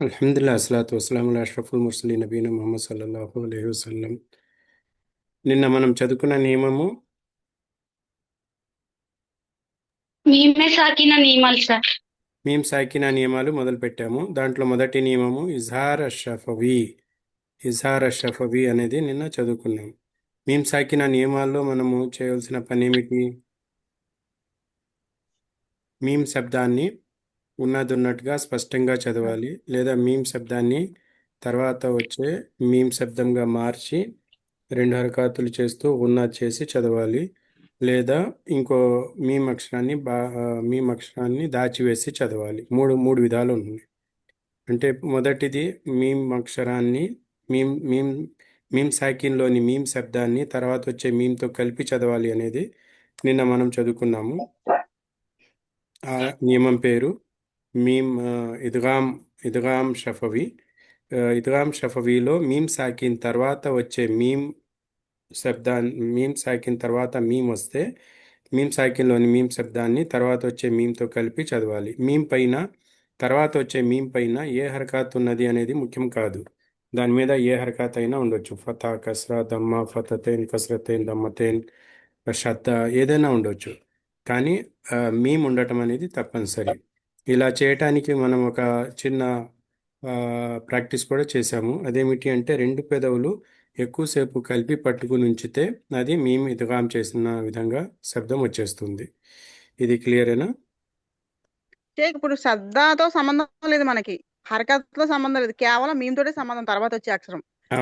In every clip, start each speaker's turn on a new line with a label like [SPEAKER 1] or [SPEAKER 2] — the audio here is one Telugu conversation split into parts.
[SPEAKER 1] అల్హమ్దుల్లా అస్సలాతు వస్సలాము అలా అష్రఫుల్ ముర్సలీన్ నబీన ముహమ్మద్ సల్లల్లాహు అలైహి వసల్లం. నిన్న మనం చదువుకున్న నియమము
[SPEAKER 2] మేమే సాకిన నియమాలు సార్.
[SPEAKER 1] మీమ్ సాకిన నియమాలు మొదలు పెట్టాము. దాంట్లో మొదటి నియమము ఇజ్హార్ అషఫవి. ఇజ్హార్ అషఫవి అనేది నిన్న చదువుకున్నాం. మీమ్ సాకిన నియమాల్లో మనము చేయవలసిన పని ఏమిటి? మీమ్ శబ్దాన్ని ఉన్నదున్నట్టుగా స్పష్టంగా చదవాలి, లేదా మీమ్ శబ్దాన్ని తర్వాత వచ్చే మీమ్ శబ్దంగా మార్చి రెండు హరకాతులు చేస్తూ ఉన్నది చేసి చదవాలి, లేదా ఇంకో మీమ్ అక్షరాన్ని దాచివేసి చదవాలి. మూడు మూడు విధాలు ఉన్నాయి. అంటే మొదటిది మీమ్ అక్షరాన్ని మీమ్ మీమ్ మీమ్ సాకిన్లోని మీమ్ శబ్దాన్ని తర్వాత వచ్చే మీమ్తో కలిపి చదవాలి అనేది నిన్న మనం చదువుకున్నాము. ఆ నియమం పేరు మీమ్ ఇద్గామ్ షఫవి. ఇద్గామ్ షఫవీలో మీమ్ సాకిన్ తర్వాత వచ్చే మీమ్ సాకిన్ తర్వాత మీమ్ వస్తే మీమ్ సాకిన్లోని మీమ్ శబ్దాన్ని తర్వాత వచ్చే మీమ్తో కలిపి చదవాలి. మీమ్ పైన తర్వాత వచ్చే మీమ్ పైన ఏ హరకత్ ఉన్నది అనేది ముఖ్యం కాదు. దాని మీద ఏ హరకత్ అయినా ఉండొచ్చు. ఫతా, కస్రా, దమ్మ, ఫతతేన్, కస్రతేన్, దమ్మతేన్, షద్ద ఏదైనా ఉండొచ్చు. కానీ మీమ్ ఉండటం అనేది తప్పనిసరి. ఇలా చేయటానికి మనం ఒక చిన్న ప్రాక్టీస్ కూడా చేశాము. అదేమిటి అంటే రెండు పెదవులు ఎక్కువసేపు కలిపి పట్టుకుని ఉంచితే అది మేము ఇదిగాం చేసిన విధంగా శబ్దం వచ్చేస్తుంది. ఇది క్లియరేనా?
[SPEAKER 3] ఇప్పుడు శ్రద్ధతో సంబంధం లేదు మనకి. హరకత్తో సంబంధం లేదు. కేవలం మీమ్ తోటే సంబంధం తర్వాత వచ్చే అక్షరం.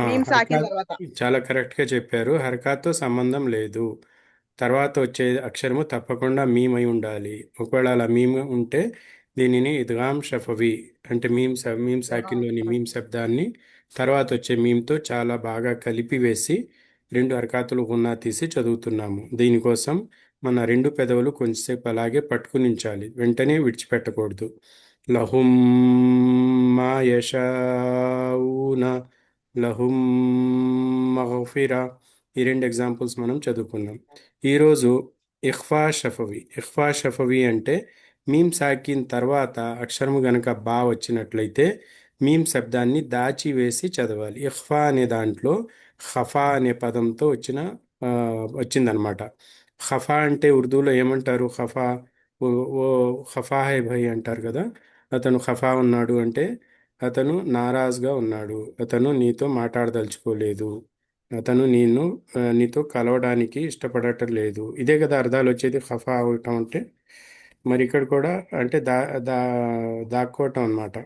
[SPEAKER 3] మీమ్ సాకిన
[SPEAKER 1] హర్కాత్
[SPEAKER 3] తర్వాత.
[SPEAKER 1] చాలా కరెక్ట్గా చెప్పారు. హర్కాత్తో సంబంధం లేదు. తర్వాత వచ్చే అక్షరము తప్పకుండా మీమ్ అయి ఉండాలి. ఒకవేళ అలా మీమ్ ఉంటే దీనిని ఇద్గామ్ షఫవి అంటే మీమ్ సాకిన్లోని మీమ్ శబ్దాన్ని తర్వాత వచ్చే మీమ్తో చాలా బాగా కలిపి వేసి రెండు హర్కాతులు గున్నా తీసి చదువుతున్నాము. దీనికోసం మన రెండు పెదవులు కొంచెంసేపు అలాగే పట్టుకుని ఉంచాలి, వెంటనే విడిచిపెట్టకూడదు. లహుం మా యషాఊన లహుం మగ్ఫిరా. ఈ రెండు ఎగ్జాంపుల్స్ మనం చదువుకున్నాం. ఈరోజు ఇఖ్ఫా షఫవి అంటే మీమ్ సాకిన్ తర్వాత అక్షరము గనక బా వచ్చినట్లయితే మీమ్ శబ్దాన్ని దాచివేసి చదవాలి. ఇఖ్ఫా అనే దాంట్లో ఖఫా అనే పదంతో ఆ, వచ్చిందనమాట. ఖఫా అంటే ఉర్దూలో ఏమంటారు? ఖఫా ఓ ఓ ఖఫా హై భయ్ అంటారు కదా. అతను ఖఫా ఉన్నాడు అంటే అతను నారాజ్గా ఉన్నాడు, అతను నీతో మాట్లాడదలుచుకోలేదు, అతను నీతో కలవడానికి ఇష్టపడటం లేదు. ఇదే కదా అర్థాలు వచ్చేది ఖఫా అవటం అంటే. మరి ఇక్కడ కూడా అంటే దాక్కోవటం అన్నమాట.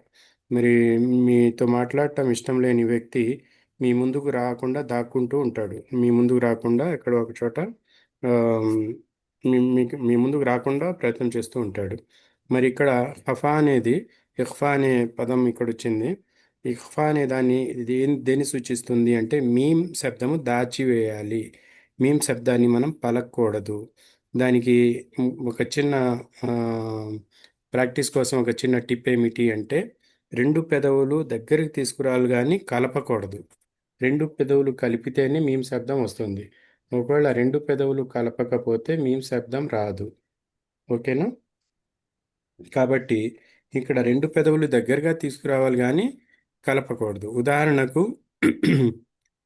[SPEAKER 1] మరి మీతో మాట్లాడటం ఇష్టం లేని వ్యక్తి మీ ముందుకు రాకుండా దాక్కుంటూ ఉంటాడు. మీ ముందుకు రాకుండా ఎక్కడో ఒక చోట ఆ, మీ ముందుకు రాకుండా ప్రయత్నం చేస్తూ ఉంటాడు. మరి ఇక్కడ ఖఫా అనేది ఇఖ్ఫా అనే పదం ఇక్కడ వచ్చింది. ఇఖ్ఫా అనే దాన్ని దేన్ని సూచిస్తుంది అంటే మీమ్ శబ్దము దాచివేయాలి. మీమ్ శబ్దాన్ని మనం పలకూడదు. దానికి ఒక చిన్న ఆ, ప్రాక్టీస్ కోసం ఒక చిన్న టిప్ ఏమిటి అంటే రెండు పెదవులు దగ్గరికి తీసుకురావాలి కానీ కలపకూడదు. రెండు పెదవులు కలిపితేనే మీమ్ శబ్దం వస్తుంది. ఒకవేళ రెండు పెదవులు కలపకపోతే మీమ్ శబ్దం రాదు. ఓకేనా? కాబట్టి ఇక్కడ రెండు పెదవులు దగ్గరగా తీసుకురావాలి కానీ కలపకూడదు. ఉదాహరణకు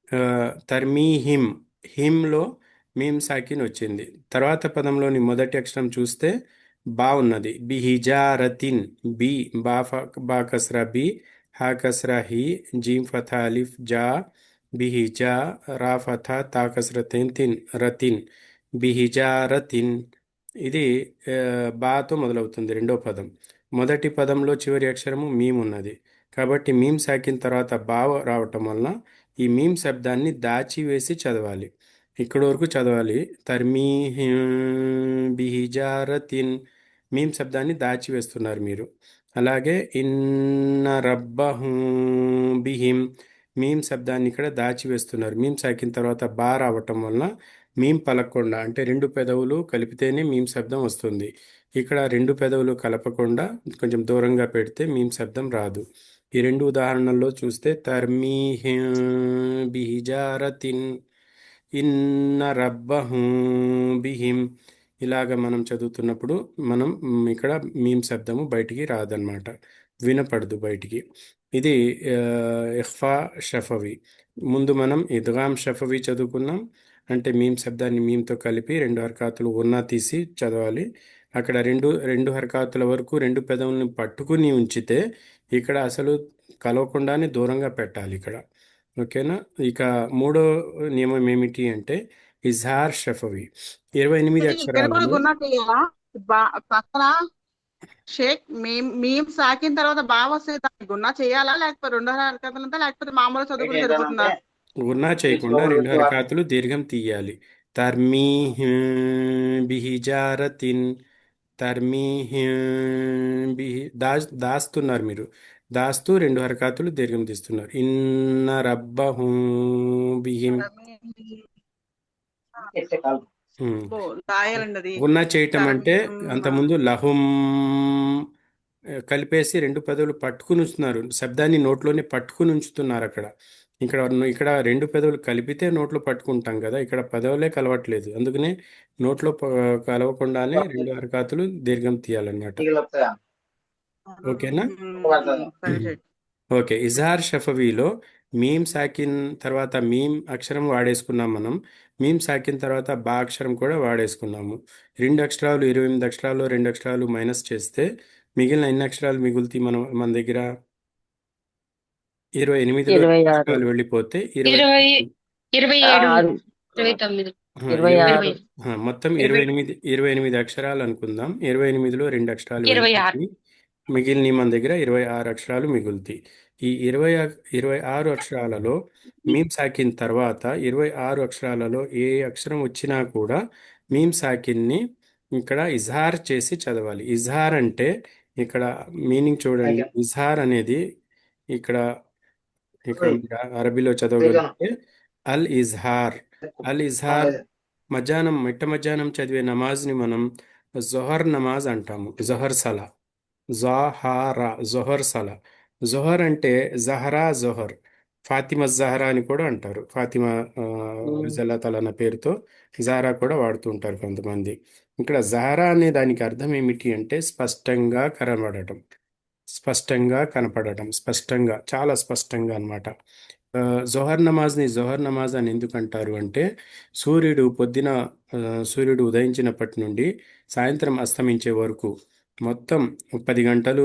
[SPEAKER 1] ఆ, తర్మీహిం, హిమ్లో మీమ్ సాకిన్ వచ్చింది. తర్వాత పదంలోని మొదటి అక్షరం చూస్తే బా ఉన్నది. బిహిజారతిన్, బి, బా కస్రా బి, హా కస్రా హి, జీమ్ ఫథా అలిఫ్ జా, బిహిజా, రా ఫథా తా కస్రతేన్ తిన్, రతిన్, బిహిజారతిన్. ఇది బాతో మొదలవుతుంది రెండో పదం. మొదటి పదంలో చివరి అక్షరము మీమ్ ఉన్నది. కాబట్టి మీమ్ సాకిన తర్వాత బా రావటం వలన ఈ మీమ్ శబ్దాన్ని దాచివేసి చదవాలి. ఇక్కడి వరకు చదవాలి. తర్మీహి బిహిజారతిన్, మీమ్ శబ్దాన్ని దాచివేస్తున్నారు మీరు. అలాగే ఇన్న రబ్బహు బిహిం, మీమ్ శబ్దాన్ని ఇక్కడ దాచివేస్తున్నారు. మీమ్ సాకిన తర్వాత బా రావటం వలన మీమ్ పలకకుండా అంటే రెండు పెదవులు కలిపితేనే మీమ్ శబ్దం వస్తుంది. ఇక్కడ రెండు పెదవులు కలపకుండా కొంచెం దూరంగా పెడితే మీమ్ శబ్దం రాదు. ఈ రెండు ఉదాహరణల్లో చూస్తే తర్మీహి బిహిజారతిన్, ఇన్న రబ్బహు బిహిం. ఇలాగ మనం చదువుతున్నప్పుడు మనం ఇక్కడ మీమ్ శబ్దము బయటికి రాదన్నమాట, వినపడదు బయటికి. ఇది ఇఖ్ఫా షఫవి. ముందు మనం ఇద్గామ్ షఫవి చదువుకున్నాం. అంటే మీమ్ శబ్దాన్ని మీమ్తో కలిపి రెండు హర్కాతులు ఉన్నా తీసి చదవాలి. అక్కడ రెండు రెండు హర్కాతుల వరకు రెండు పెదవుల్ని పట్టుకుని ఉంచితే ఇక్కడ అసలు కలవకుండానే దూరంగా పెట్టాలి ఇక్కడ. ఓకేనా. ఇక మూడో నియమం ఏమిటి అంటే ఇజ్హార్ షఫవి. 28
[SPEAKER 3] ఇక్కడ కూడా
[SPEAKER 1] అక్షరాలలో
[SPEAKER 3] గున్నా చేయాలా? పక్కన షేక్ మీమ్ సాకిన తర్వాత బాగా వస్తే దాన్ని గున్నా చేయాలా, లేకపోతే రెండో హరకతులంతా, లేకపోతే మామూలు చదువుకుంటే సరిపోతుందా?
[SPEAKER 1] గున్నా చేయకుండా రెండు హరకాతులు దీర్ఘం తీయాలి. తర్మీహ్ బిహిజారతిన్, తర్మీహ్ దాస్తున్నారు మీరు, దాస్తూ రెండు హరకాతులు దీర్ఘం తీస్తున్నారు. ఇన్న రబ్బహు బిహిం.
[SPEAKER 3] ఓ, రాయాలండి అది.
[SPEAKER 1] గున్నా చేయటం అంటే
[SPEAKER 3] తర్మ్-
[SPEAKER 1] అంతకుముందు లహుం కలిపేసి రెండు పెదవులు పట్టుకుని ఉంచుతున్నారు, శబ్దాన్ని నోట్లోనే పట్టుకుని ఉంచుతున్నారు అక్కడ. ఇక్కడ ఇక్కడ రెండు పెదవులు కలిపితే నోట్లో పట్టుకుంటాం కదా, ఇక్కడ పెదవులే కలవట్లేదు, అందుకనే నోట్లో కలవకుండానే రెండు హరకాతులు దీర్ఘం తీయాలన్నమాట. ఓకేనా.
[SPEAKER 3] సరే సరే.
[SPEAKER 1] ఓకే. ఇజహార్ షఫవీలో మీమ్ సాకిన్ తర్వాత మీమ్ అక్షరం వాడేసుకున్నాం మనం. మీమ్ సాకిన్ తర్వాత బా అక్షరం కూడా వాడేసుకున్నాము. రెండు అక్షరాలు 28 అక్షరాలు రెండు అక్షరాలు మైనస్ చేస్తే మిగిలిన ఎన్ని అక్షరాలు మిగులుతాయి మన దగ్గర? 28లో
[SPEAKER 4] 26
[SPEAKER 1] అక్షరాలు వెళ్ళిపోతే
[SPEAKER 2] 27
[SPEAKER 4] 6
[SPEAKER 2] 29
[SPEAKER 4] 26
[SPEAKER 1] మొత్తం 28 అక్షరాలు అనుకుందాం. 28లో రెండు అక్షరాలు
[SPEAKER 2] 26
[SPEAKER 1] వెళ్ళిపోతాయి, మిగిలిన మన దగ్గర 26 అక్షరాలు మిగులుతాయి. ఈ 26 అక్షరాలలో మీమ్ సాకిన్ తర్వాత 26 అక్షరాలలో ఏ అక్షరం వచ్చినా కూడా మీమ్ సాకిన్ని ఇక్కడ ఇజ్హార్ చేసి చదవాలి. ఇజ్హార్ అంటే ఇక్కడ మీనింగ్ చూడండి. ఇజ్హార్ అనేది ఇక్కడ ఇక్కడ మీరు అరబీలో చదవగలిగితే అల్ ఇజ్హార్. అల్ ఇజ్హార్ మిట్ట మధ్యాహ్నం చదివే నమాజ్ని మనం జొహర్ నమాజ్ అంటాము. జొహర్ సలా, జహారా, జొహర్ సలా. జొహర్ అంటే జహరా, జొహర్. ఫాతిమా జహరా అని కూడా అంటారు. ఫాతిమా రజల్లా తల అన్న పేరుతో జహరా కూడా వాడుతూ ఉంటారు కొంతమంది. ఇక్కడ జహరా అనే దానికి అర్థం ఏమిటి అంటే స్పష్టంగా కనబడటం, స్పష్టంగా కనపడటం, స్పష్టంగా, చాలా స్పష్టంగా అన్నమాట. జొహర్ నమాజ్ని జొహర్ నమాజ్ అని ఎందుకు అంటారు అంటే సూర్యుడు ఉదయించినప్పటి నుండి సాయంత్రం అస్తమించే వరకు మొత్తం 10 గంటలు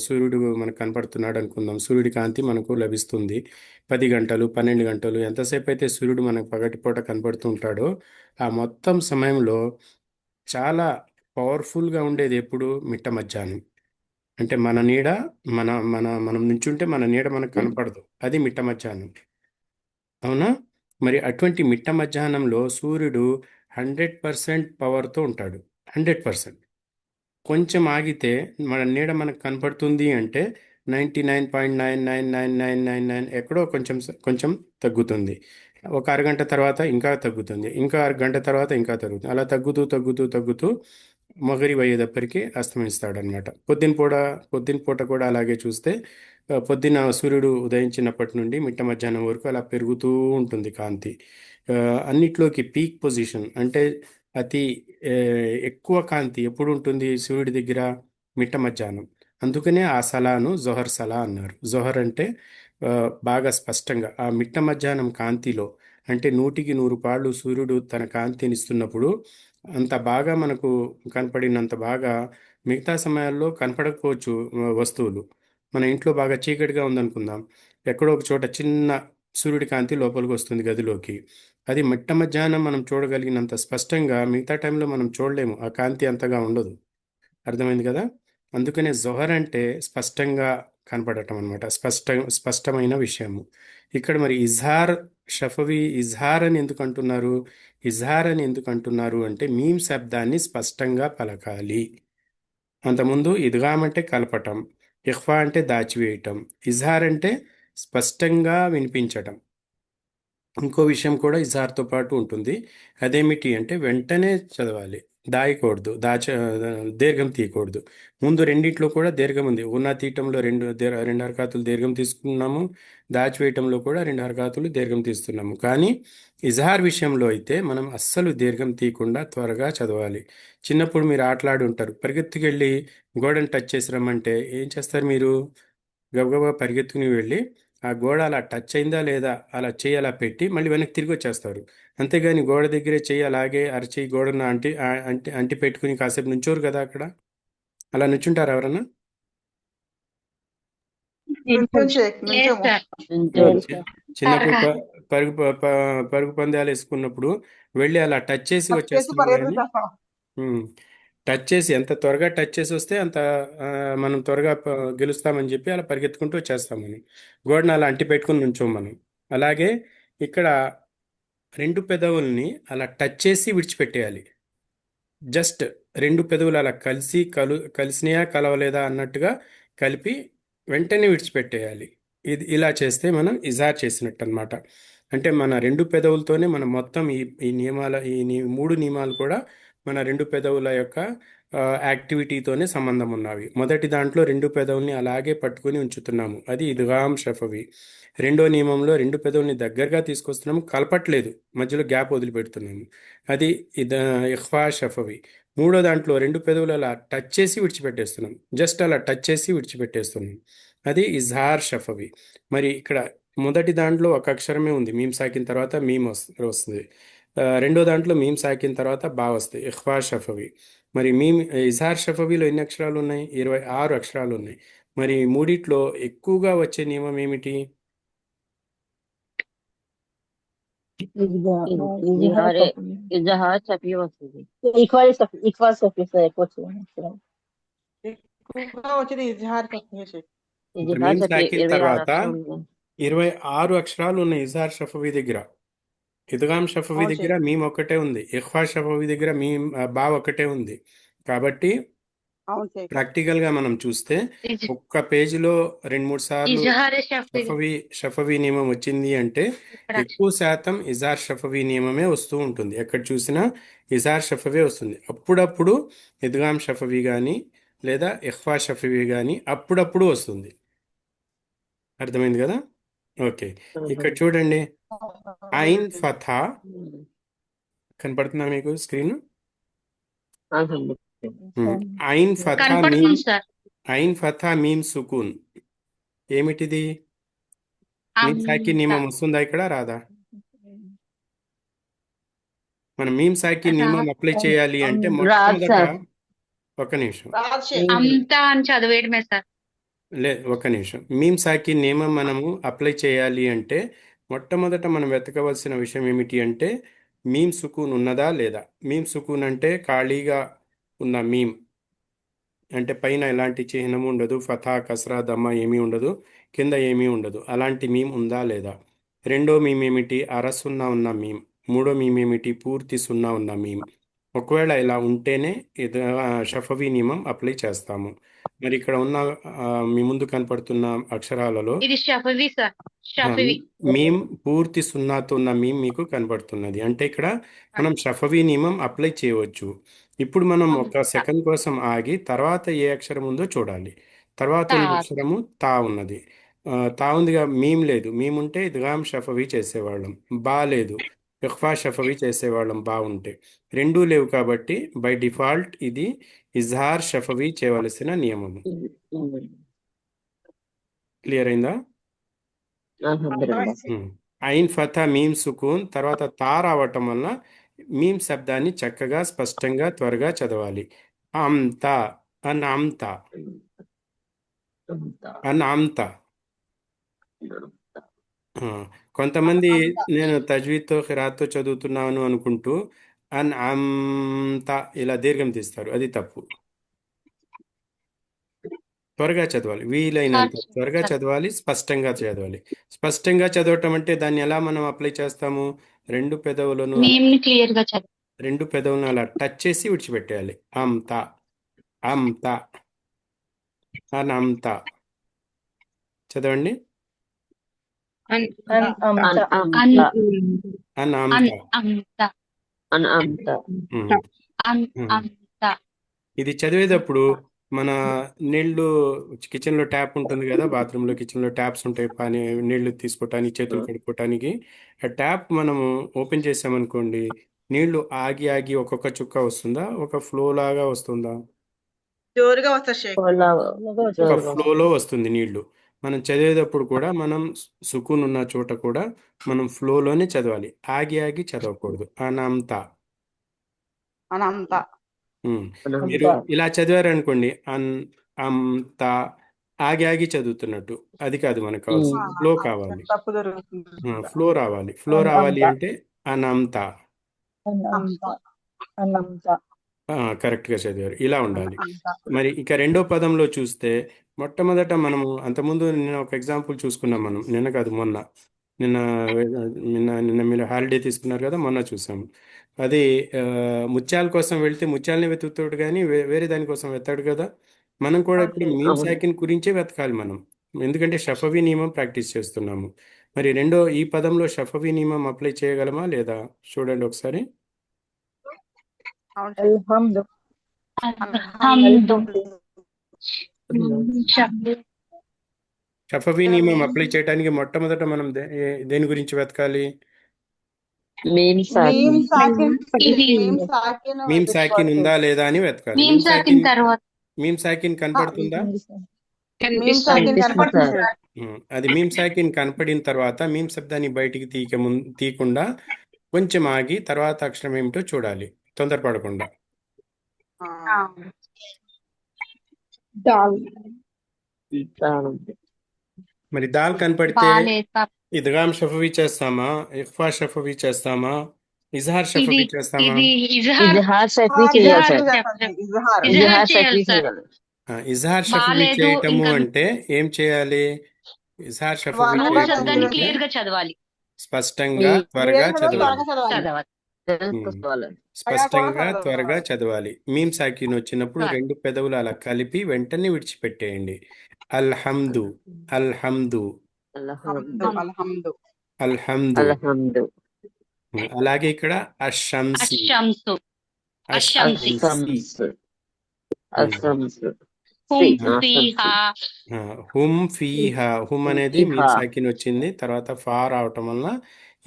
[SPEAKER 1] సూర్యుడు మనకు కనపడుతున్నాడు అనుకుందాం. సూర్యుడి కాంతి మనకు లభిస్తుంది 10 గంటలు 12 గంటలు, ఎంతసేపు అయితే సూర్యుడు మనకు పగటిపూట కనపడుతూ ఉంటాడో ఆ మొత్తం సమయంలో చాలా పవర్ఫుల్గా ఉండేది ఎప్పుడు? మిట్ట మధ్యాహ్నం. అంటే మన నీడ మనం నుంచుంటే మన నీడ మనకు కనపడదు, అది మిట్ట మధ్యాహ్నం. అవునా. మరి అటువంటి మిట్ట మధ్యాహ్నంలో సూర్యుడు 100% పవర్తో ఉంటాడు. 100%. కొంచెం ఆగితే మన నీడ మనకు కనపడుతుంది అంటే 99.99999 ఎక్కడో కొంచెం కొంచెం తగ్గుతుంది. ఒక అరగంట తర్వాత ఇంకా తగ్గుతుంది, ఇంకా అరగంట తర్వాత ఇంకా తగ్గుతుంది, అలా తగ్గుతూ తగ్గుతూ తగ్గుతూ మగరిబ్ అయ్యేటప్పటికి అస్తమిస్తాడనమాట. పొద్దున పూట కూడా అలాగే చూస్తే పొద్దున సూర్యుడు ఉదయించినప్పటి నుండి మిట్ట మధ్యాహ్నం వరకు అలా పెరుగుతూ ఉంటుంది కాంతి. అన్నిట్లోకి పీక్ పొజిషన్ అంటే అతి ఎక్కువ కాంతి ఎప్పుడు ఉంటుంది సూర్యుడి దగ్గర? మిట్ట మధ్యాహ్నం. అందుకనే ఆ సలాను జొహర్ సలా అన్నారు. జొహర్ అంటే బాగా స్పష్టంగా ఆ మిట్ట మధ్యాహ్నం కాంతిలో, అంటే 100కి 100 పాళ్ళు సూర్యుడు తన కాంతినిస్తున్నప్పుడు అంత బాగా మనకు కనపడినంత బాగా మిగతా సమయాల్లో కనపడకపోవచ్చు వస్తువులు. మన ఇంట్లో బాగా చీకటిగా ఉందనుకుందాం, ఎక్కడో ఒక చోట చిన్న సూర్యుడి కాంతి లోపలికి వస్తుంది గదిలోకి. అది మిట్ట మధ్యాహ్నం మనం చూడగలిగినంత స్పష్టంగా మిగతా టైంలో మనం చూడలేము, ఆ కాంతి అంతగా ఉండదు. అర్థమైంది కదా. అందుకనే జొహర్ అంటే స్పష్టంగా కనపడటం అనమాట, స్పష్టమైన విషయము. ఇక్కడ మరి ఇజ్హార్ షఫవి ఇజ్హార్ అని ఎందుకు అంటున్నారు? ఇజ్హార్ అని ఎందుకు అంటున్నారు అంటే మీమ్ శబ్దాన్ని స్పష్టంగా పలకాలి. అంతకుముందు ఇద్గామ్ అంటే కలపటం, ఇఖ్ఫా అంటే దాచివేయటం, ఇజ్హార్ అంటే స్పష్టంగా వినిపించటం. ఇంకో విషయం కూడా ఇజ్హార్తో పాటు ఉంటుంది, అదేమిటి అంటే వెంటనే చదవాలి. దాయకూడదు, దీర్ఘం తీయకూడదు. ముందు రెండిట్లో కూడా దీర్ఘం ఉంది. ఉన్న తీయటంలో రెండు హరకాతులు దీర్ఘం తీసుకున్నాము, దాచివేయటంలో కూడా రెండు హరకాతులు దీర్ఘం తీస్తున్నాము. కానీ ఇజహార్ విషయంలో అయితే మనం అస్సలు దీర్ఘం తీయకుండా త్వరగా చదవాలి. చిన్నప్పుడు మీరు ఆటలాడి ఉంటారు, పరిగెత్తుకెళ్ళి గోడను టచ్ చేసి రమ్మంటే ఏం చేస్తారు మీరు? గబగబా పరిగెత్తుకుని వెళ్ళి ఆ గోడ అలా టచ్ అయిందా లేదా అలా చెయ్యి అలా పెట్టి మళ్ళీ వెనక్కి తిరిగి వచ్చేస్తారు. అంతేగాని గోడ దగ్గరే చెయ్యి అలాగే అరచేయి గోడను అంటి పెట్టుకుని కాసేపు నుంచోరు కదా అక్కడ. అలా నుంచుంటారు ఎవరన్నా?
[SPEAKER 3] నుంచోం షేక్,
[SPEAKER 2] లేదు
[SPEAKER 3] నుంచోము.
[SPEAKER 2] సార్.
[SPEAKER 4] లేదు
[SPEAKER 1] చి-
[SPEAKER 4] సార్.
[SPEAKER 1] చిన్నప్పుడు
[SPEAKER 2] త్వరగా.
[SPEAKER 1] పరుగు పందాలు వేసుకున్నప్పుడు వెళ్ళి అలా టచ్ చేసి
[SPEAKER 3] టచ్ చేసి
[SPEAKER 1] వచ్చేస్తాం
[SPEAKER 3] పరిగెత్తుకు
[SPEAKER 1] కానీ
[SPEAKER 3] చేస్తాం.
[SPEAKER 1] టచ్ చేసి ఎంత త్వరగా టచ్ చేసి వస్తే అంత మనం త్వరగా గెలుస్తామని చెప్పి అలా పరిగెత్తుకుంటూ వచ్చేస్తాం మనం. గోడను అలా అంటి పెట్టుకుని నుంచోం మనం. అలాగే ఇక్కడ రెండు పెదవుల్ని అలా టచ్ చేసి విడిచిపెట్టేయాలి. జస్ట్ రెండు పెదవులు అలా కలిసినాయా కలవలేదా అన్నట్టుగా కలిపి వెంటనే విడిచిపెట్టేయాలి. ఇలా చేస్తే మనం ఇజార్ చేసినట్టు అనమాట. అంటే మన రెండు పెదవులతోనే మనం మొత్తం ఈ మూడు నియమాలు కూడా మన రెండు పెదవుల యొక్క యాక్టివిటీతోనే సంబంధం ఉన్నవి. మొదటి దాంట్లో రెండు పెదవుల్ని అలాగే పట్టుకొని ఉంచుతున్నాము, అది ఇద్గామ్ షఫవి. రెండో నియమంలో రెండు పెదవుల్ని దగ్గరగా తీసుకొస్తున్నాము, కలపట్లేదు, మధ్యలో గ్యాప్ వదిలిపెడుతున్నాము, అది ఇఖ్ఫా షఫవి. మూడో దాంట్లో రెండు పెదవులు అలా టచ్ చేసి విడిచిపెట్టేస్తున్నాం, జస్ట్ అలా టచ్ చేసి విడిచిపెట్టేస్తున్నాం, అది ఇజ్హార్ షఫవి. మరి ఇక్కడ మొదటి దాంట్లో ఒక అక్షరమే ఉంది, మీమ్ సాకిన తర్వాత మీమ్ వస్తుంది. రెండో దాంట్లో మీమ్ సాకిన తర్వాత బా వస్తాయి, ఇఖ్ఫా షఫవి. మరి ఇజ్హార్ షఫవిలో ఎన్ని అక్షరాలు ఉన్నాయి? 26 అక్షరాలు ఉన్నాయి. మరి మూడిట్లో ఎక్కువగా వచ్చే నియమం ఏమిటి?
[SPEAKER 4] ఇజహార్ చఫీ వస్తుంది.
[SPEAKER 3] ఎక్కువగా వచ్చేది ఇజ్హార్ షఫీ షేక్.
[SPEAKER 1] ఇప్పుడు
[SPEAKER 4] ఇజహార్
[SPEAKER 1] మీమ్
[SPEAKER 4] చఫీ
[SPEAKER 1] సాకిన
[SPEAKER 4] 26
[SPEAKER 1] తర్వాత
[SPEAKER 4] అక్షరాలు ఉన్నాయి.
[SPEAKER 1] 26 అక్షరాలు ఉన్నాయి ఇజ్హార్ షఫవి దగ్గర. ఇద్గామ్ షఫవి
[SPEAKER 3] అవును
[SPEAKER 1] దగ్గర
[SPEAKER 3] షేక్.
[SPEAKER 1] మీమ్ ఒక్కటే ఉంది, ఇఖ్ఫా షఫవి దగ్గర బా ఒక్కటే ఉంది. కాబట్టి
[SPEAKER 3] అవును షేక్.
[SPEAKER 1] ప్రాక్టికల్గా మనం చూస్తే ఒక్క పేజీలో 2-3 సార్లు
[SPEAKER 2] ఇజహారే షఫీ.
[SPEAKER 1] షఫవి నియమం వచ్చింది అంటే ఎక్కువ శాతం ఇజార్ షఫవి నియమమే వస్తూ ఉంటుంది. ఎక్కడ చూసినా ఇజార్ షఫవే వస్తుంది. అప్పుడప్పుడు ఇద్గామ్ షఫవి కానీ లేదా ఇఖ్ఫా షఫవి కానీ అప్పుడప్పుడు వస్తుంది. అర్థమైంది కదా? ఓకే, ఇక్కడ చూడండి, ఐన్ ఫథా కనపడుతుందా మీకు స్క్రీన్? ఐన్ ఫథా మీమ్,
[SPEAKER 2] కనపడుతుంది సార్.
[SPEAKER 1] ఐన్ ఫథా మీమ్ సుకూన్ ఏమిటిది? మీమ్ సాకి నియమం వస్తుందా ఇక్కడ? రాదా? మనం మీమ్ సాకి నియమం అప్లై చేయాలి అంటే
[SPEAKER 4] రాదు
[SPEAKER 1] మొట్టమొదట
[SPEAKER 4] సార్.
[SPEAKER 1] ఒక నిమిషం,
[SPEAKER 3] రాదు షేక్.
[SPEAKER 2] అంతా అని చదివేయడమే సార్.
[SPEAKER 1] ఒక నిమిషం. మీమ్ సాకి నియమం మనము అప్లై చేయాలి అంటే మొట్టమొదట మనం వెతకవలసిన విషయం ఏమిటి అంటే మీమ్ సుకూన్ ఉన్నదా లేదా. మీమ్ సుకూన్ అంటే ఖాళీగా ఉన్న మీమ్, అంటే పైన ఎలాంటి చిహ్నము ఉండదు, ఫథా కస్రా దమ్మ ఏమీ ఉండదు, కింద ఏమీ ఉండదు, అలాంటి మీమ్ ఉందా లేదా. రెండో మీమ్ ఏమిటి? అరసున్నా ఉన్న మీమ్. మూడో మీమ్ ఏమిటి? పూర్తి సున్నా ఉన్న మీమ్. ఒకవేళ ఇలా ఉంటేనే ఇది షఫవి నియమం అప్లై చేస్తాము. మరి ఇక్కడ ఉన్న మీ ముందు కనపడుతున్న అక్షరాలలో
[SPEAKER 2] ఇది షఫీ సార్. షఫీ.
[SPEAKER 1] మీమ్ పూర్తి సున్నాతో ఉన్న మీమ్ మీకు కనబడుతున్నది, అంటే ఇక్కడ మనం షఫవి నియమం అప్లై చేయవచ్చు. ఇప్పుడు మనం ఒక సెకండ్ కోసం ఆగి తర్వాత ఏ అక్షరం ఉందో చూడాలి. తర్వాత ఉన్న అక్షరము తా ఉన్నది. తా ఉందిగా, మీమ్ లేదు. మీమ్ ఉంటే ఇద్గామ్ షఫవి చేసేవాళ్ళం, బా లేదు, ఇఖ్ఫా షఫవి చేసేవాళ్ళం బా ఉంటే. రెండూ లేవు కాబట్టి బై డిఫాల్ట్ ఇది ఇజ్హార్ షఫవి చేయవలసిన నియమము. క్లియర్ అయిందా? ఐన్ ఫథా మీమ్ సుకూన్ తర్వాత తా రావటం వల్ల మీమ్ శబ్దాన్ని చక్కగా స్పష్టంగా త్వరగా చదవాలి. అంత అన్అంత అన్అంత. కొంతమంది నేను తజ్వీద్తో ఖిరాత్తో చదువుతున్నాను అనుకుంటూ అన్అంత ఇలా దీర్ఘం తీస్తారు, అది తప్పు. త్వరగా చదవాలి, వీలైనంత త్వరగా చదవాలి, స్పష్టంగా చదవాలి. స్పష్టంగా చదవటం అంటే దాన్ని ఎలా మనం అప్లై చేస్తాము? రెండు పెదవులను
[SPEAKER 2] క్లియర్ గా చదివి
[SPEAKER 1] రెండు పెదవులను అలా టచ్ చేసి విడిచిపెట్టేయాలి. అంత అంత అనంత. చదవండి, అనంత.
[SPEAKER 2] అంత
[SPEAKER 1] ఇది చదివేటప్పుడు మన నీళ్లు కిచెన్లో ట్యాప్ ఉంటుంది కదా, బాత్రూంలో కిచెన్లో ట్యాప్స్ ఉంటాయి, పని నీళ్లు తీసుకోవటానికి చేతులు కడుక్కోవటానికి. ఆ ట్యాప్ మనము ఓపెన్ చేసామనుకోండి, నీళ్లు ఆగి ఆగి ఒక్కొక్క చుక్క వస్తుందా, ఒక ఫ్లో లాగా వస్తుందా?
[SPEAKER 3] జోరుగా వస్తుంది షేక్.
[SPEAKER 1] ఒక ఫ్లోలో వస్తుంది నీళ్లు. మనం చదివేటప్పుడు కూడా మనం సుకూన్ ఉన్న చోట కూడా మనం ఫ్లోలోనే చదవాలి, ఆగి ఆగి చదవకూడదు. అనంత.
[SPEAKER 3] అనంత.
[SPEAKER 1] మీరు ఇలా చదివారనుకోండి, అంత ఆగి ఆగి చదువుతున్నట్టు. అది కాదు మనకు కావాల్సింది, ఫ్లో కావాలి.
[SPEAKER 3] తప్పు జరుగుతుంది.
[SPEAKER 1] ఫ్లో రావాలి. ఫ్లో రావాలి అంటే అనంత. కరెక్ట్గా చదివారు, ఇలా ఉండాలి. మరి ఇక రెండో పదంలో చూస్తే, మొట్టమొదట మనము అంతకుముందు నిన్న ఒక ఎగ్జాంపుల్ చూసుకున్నాం మనం. నిన్న కాదు, మొన్న. నిన్న నిన్న నిన్న మీరు హాలిడే తీసుకున్నారు కదా, మొన్న చూసాము. అది ముత్యాల కోసం వెళ్తే ముత్యాలని వెతుకుతాడు కానీ వేరే దానికోసం వెతాడు కదా. మనం కూడా ఇప్పుడు మీమ్ సాకిన్ గురించే వెతకాలి మనం, ఎందుకంటే షఫవీ నియమం ప్రాక్టీస్ చేస్తున్నాము. మరి ఈ పదంలో షఫవీ నియమం అప్లై చేయగలమా లేదా చూడండి ఒకసారి.
[SPEAKER 2] హమ్దు
[SPEAKER 1] షఫవీ నియమం అప్లై చేయడానికి మొట్టమొదట మనం దేని గురించి వెతకాలి?
[SPEAKER 3] మీమ్ సాకిన్.
[SPEAKER 1] మీమ్ సాకిన్ ఉందా లేదా అని వెతకాలి.
[SPEAKER 2] మీమ్ సాకిన్ తర్వాత
[SPEAKER 1] మీమ్ సాకిన్ కనపడుతుందా?
[SPEAKER 3] మీమ్ సాకిన్ కనపడుతుంది.
[SPEAKER 1] అది మీమ్ సాకిన్ కనపడిన తర్వాత మీమ్ శబ్దాన్ని బయటికి తీయకుండా కొంచెం ఆగి తర్వాత అక్షరం ఏమిటో చూడాలి, తొందరపడకుండా. మరి దాల్ కనపడితే ఇద్గామ్ షఫవీ చేస్తామా, ఇఖ్ఫా షఫవీ చేస్తామా, ఇజ్హార్ షఫవీ చేస్తామా? ఇజ్హార్ షఫవీ చేయటము అంటే ఏం చేయాలి? ఇజ్హార్ షఫవీ చేయటము
[SPEAKER 2] క్లియర్ గా చదవాలి,
[SPEAKER 1] స్పష్టంగా త్వరగా చదవాలి.
[SPEAKER 2] చదవాలి.
[SPEAKER 1] స్పష్టంగా త్వరగా చదవాలి. మీమ్ సాకిన్ వచ్చినప్పుడు రెండు పెదవులు అలా కలిపి వెంటనే విడిచిపెట్టేయండి. అల్హమ్దు, అల్హమ్దు, అల్హమ్దు. అలాగే ఇక్కడ అషంసి, హుమ్ ఫీహా. హుమ్ అనేది మీమ్ సాకిన్ వచ్చింది, తర్వాత ఫా రావటం వల్ల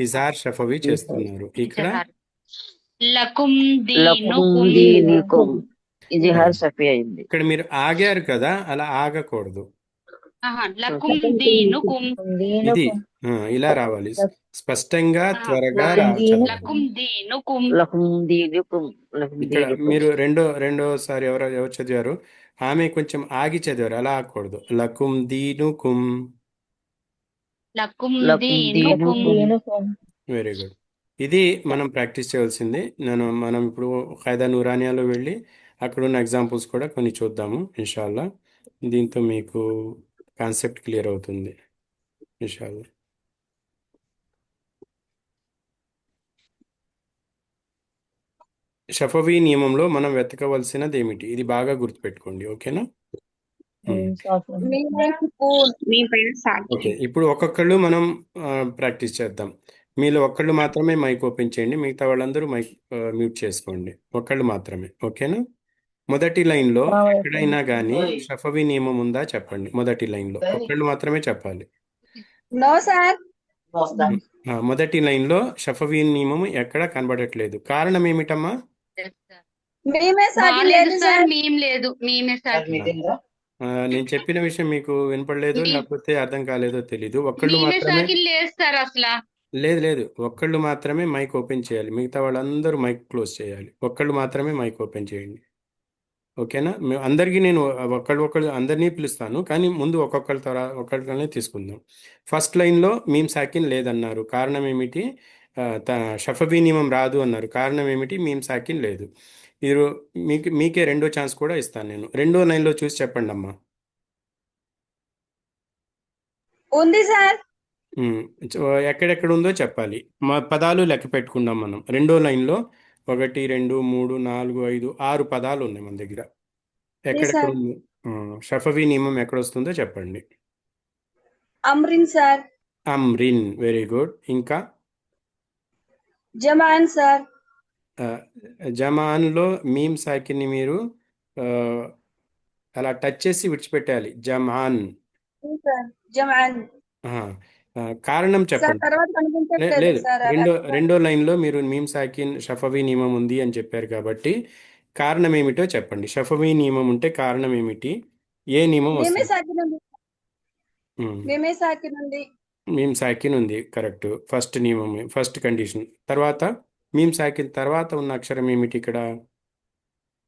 [SPEAKER 1] ఇజార్ షఫవీ చేస్తున్నారు. ఇక్కడ
[SPEAKER 2] లకుం దీనుకుం.
[SPEAKER 1] ఇక్కడ మీరు ఆగారు కదా, అలా ఆగకూడదు.
[SPEAKER 2] లకుం దీనుకుం
[SPEAKER 1] ఇది ఇలా రావాలి, స్పష్టంగా త్వరగా
[SPEAKER 2] లకుం దీనుకుం.
[SPEAKER 1] ఇక్కడ మీరు రెండోసారి ఎవరు చదివారు? ఆమె కొంచెం ఆగి చదివారు, అలా ఆగకూడదు. లకుం దీనుకుం.
[SPEAKER 2] లకుం దీనుకుం.
[SPEAKER 1] Very good. ఇది మనం ప్రాక్టీస్ చేయవలసింది. మనం ఇప్పుడు ఖైదా నూరానియాలో వెళ్ళి అక్కడ ఉన్న ఎగ్జాంపుల్స్ కూడా కొన్ని చూద్దాము ఇన్షాల్లా. దీంతో మీకు కాన్సెప్ట్ క్లియర్ అవుతుంది ఇన్షాల్లా. షఫవీ నియమంలో మనం వెతకవలసినది ఏమిటి? ఇది బాగా గుర్తుపెట్టుకోండి, ఓకేనా? ఓకే, ఇప్పుడు ఒక్కొక్కళ్ళు మనం ప్రాక్టీస్ చేద్దాం. మీలో ఒక్కళ్ళు మాత్రమే మైక్ ఓపెన్ చేయండి, మిగతా వాళ్ళందరూ మైక్ మ్యూట్ చేసుకోండి. ఒక్కళ్ళు మాత్రమే, ఓకేనా? మొదటి లైన్లో ఎక్కడైనా కానీ షఫవీ నియమం ఉందా చెప్పండి. మొదటి లైన్లో ఒక్కళ్ళు మాత్రమే చెప్పాలి. మొదటి లైన్లో షఫవీ నియమం ఎక్కడ కనబడట్లేదు, కారణం ఏమిటమ్మా? నేను చెప్పిన విషయం మీకు వినపడలేదు, లేకపోతే అర్థం కాలేదో తెలీదు. ఒక్కళ్ళు మాత్రమే లేదు, ఒక్కళ్ళు మాత్రమే మైక్ ఓపెన్ చేయాలి, మిగతా వాళ్ళందరూ మైక్ క్లోజ్ చేయాలి. ఒక్కళ్ళు మాత్రమే మైక్ ఓపెన్ చేయండి, ఓకేనా? అందరికీ నేను ఒకళ్ళు అందరినీ పిలుస్తాను, కానీ ముందు ఒక్కొక్కరితోనే తీసుకుందాం. ఫస్ట్ లైన్లో మీమ్ సాకిన్ లేదన్నారు, కారణం ఏమిటి? షఫవీ నియమం రాదు అన్నారు, కారణం ఏమిటి? మీమ్ సాకిన్ లేదు. మీరు మీకే రెండో ఛాన్స్ కూడా ఇస్తాను నేను. రెండో లైన్లో చూసి చెప్పండి అమ్మా.
[SPEAKER 5] ఉంది సార్.
[SPEAKER 1] ఎక్కడెక్కడ ఉందో చెప్పాలి, మా పదాలు లెక్క పెట్టుకుందాం మనం. రెండో లైన్లో 1 2 3 4 5 6 పదాలు ఉన్నాయి మన దగ్గర. ఎక్కడెక్కడ ఉంది? షఫవీ నియమం ఎక్కడ వస్తుందో చెప్పండి.
[SPEAKER 5] Amrin sir.
[SPEAKER 1] Amrin, very good. ఇంకా
[SPEAKER 5] జమాన్ సార్.
[SPEAKER 1] ఆ, జమాన్లో మీమ్ సాకిన్ని మీరు ఆ, అలా టచ్ చేసి విడిచిపెట్టాలి. జమాన్.
[SPEAKER 5] సార్ జమాన్.
[SPEAKER 1] ఆ, కారణం
[SPEAKER 5] సార్
[SPEAKER 1] చెప్పండి.
[SPEAKER 5] తర్వాత కనిపించట్లేదు
[SPEAKER 1] లేదు,
[SPEAKER 5] సార్ అక్కడ.
[SPEAKER 1] రెండో లైన్లో మీరు మీమ్ సాకిన్ షఫవీ నియమం ఉంది అని చెప్పారు కాబట్టి కారణం ఏమిటో చెప్పండి. షఫవీ నియమం ఉంటే కారణం ఏమిటి? ఏ నియమం
[SPEAKER 5] మేమే
[SPEAKER 1] వస్తుంది?
[SPEAKER 5] సాకిన్ ఉంది.
[SPEAKER 1] ఉమ్,
[SPEAKER 5] మేమే సాకిన్ ఉంది.
[SPEAKER 1] మీమ్ సాకిన్ ఉంది, కరెక్ట్. ఫస్ట్ నియమం, ఫస్ట్ కండిషన్. తర్వాత మీమ్ సాకిన్ తర్వాత ఉన్న అక్షరం ఏమిటి ఇక్కడ?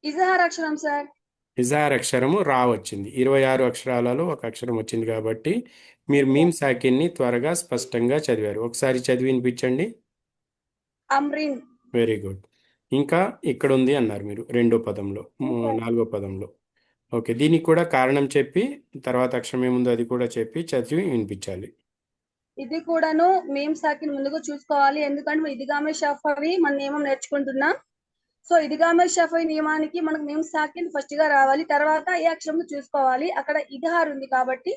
[SPEAKER 5] ఇజహార్ అక్షరం సార్.
[SPEAKER 1] ఇజార్ అక్షరము రా వచ్చింది. 26 అక్షరాలలో ఒక అక్షరం వచ్చింది కాబట్టి మీరు మీమ్ సాకిన్ని త్వరగా స్పష్టంగా చదివారు. ఒకసారి చదివి వినిపించండి.
[SPEAKER 5] అమ్రిన్.
[SPEAKER 1] Very good. ఇంకా ఇక్కడ ఉంది అన్నారు మీరు రెండో పదంలో, నాలుగో పదంలో. ఓకే, దీనికి కూడా కారణం చెప్పి తర్వాత అక్షరం ఏముందో అది కూడా చెప్పి చదివి వినిపించాలి.
[SPEAKER 5] ఇది కూడాను మేము సాకిన్ ముందుగా చూసుకోవాలి, ఎందుకంటే ఇదిగామే షఫవి మన నియమం నేర్చుకుంటున్నాం. సో ఇదిగామే షఫవి నియమానికి మనకు మేము సాకిన్ ఫస్ట్ గా రావాలి, తర్వాత ఏ అక్షరం చూసుకోవాలి. అక్కడ ఇదిహార్ ఉంది కాబట్టి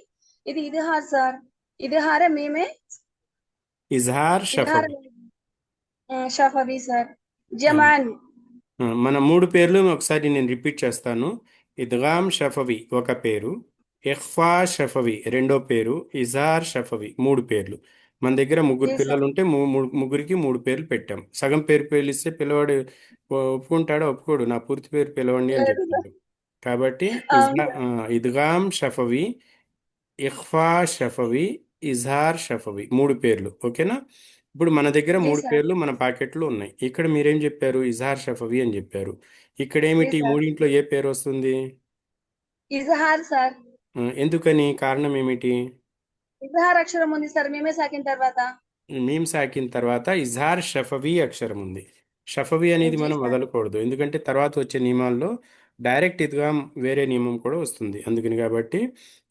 [SPEAKER 5] ఇది ఇదిహార్ సార్. ఇదిహారే మేమే.
[SPEAKER 1] ఇజహార్
[SPEAKER 5] ఇదిహార్
[SPEAKER 1] షఫవి.
[SPEAKER 5] షఫవి సార్. జమాన్.
[SPEAKER 1] మన మూడు పేర్లు ఒకసారి నేను రిపీట్ చేస్తాను. ఇద్గామ్ షఫవి ఒక పేరు, ఇఖ్ఫా షఫవి రెండో పేరు, ఇజార్ షఫవి మూడు పేర్లు. మన దగ్గర ముగ్గురు
[SPEAKER 5] జీ
[SPEAKER 1] పిల్లలు
[SPEAKER 5] సార్.
[SPEAKER 1] ఉంటే ముగ్గురికి మూడు పేర్లు పెట్టాం. సగం పేరు పిలిస్తే పిల్లవాడు ఒప్పుకుంటాడో ఒప్పుకోడు, నా పూర్తి పేరు పిలవండి అని
[SPEAKER 5] లేదు సార్.
[SPEAKER 1] చెప్తాడు. కాబట్టి
[SPEAKER 5] అవును సార్.
[SPEAKER 1] ఇద్గామ్ షఫవి, ఇఖ్ఫా షఫవి, ఇజహార్ షఫవి మూడు పేర్లు. ఓకేనా? ఇప్పుడు మన దగ్గర
[SPEAKER 5] జీ
[SPEAKER 1] మూడు
[SPEAKER 5] సార్.
[SPEAKER 1] పేర్లు మన ప్యాకెట్లో ఉన్నాయి. ఇక్కడ మీరేం చెప్పారు? ఇజహార్ షఫవి అని చెప్పారు. ఇక్కడ
[SPEAKER 5] జీ
[SPEAKER 1] ఏమిటి? ఈ
[SPEAKER 5] సార్.
[SPEAKER 1] మూడింట్లో ఏ పేరు వస్తుంది?
[SPEAKER 5] ఇజహార్ సార్.
[SPEAKER 1] ఎందుకని? కారణం ఏమిటి?
[SPEAKER 5] ఇజహార్ అక్షరం ఉంది సార్ మేమే సాకిన తర్వాత.
[SPEAKER 1] మీమ్ సాకిన్ తర్వాత ఇజహార్ షఫవి అక్షరం ఉంది. షఫవి అనేది
[SPEAKER 5] జీ
[SPEAKER 1] మనం
[SPEAKER 5] సార్.
[SPEAKER 1] వదలకూడదు, ఎందుకంటే తర్వాత వచ్చే నియమాల్లో డైరెక్ట్ ఇద్గామ్ వేరే నియమం కూడా వస్తుంది. అందుకని కాబట్టి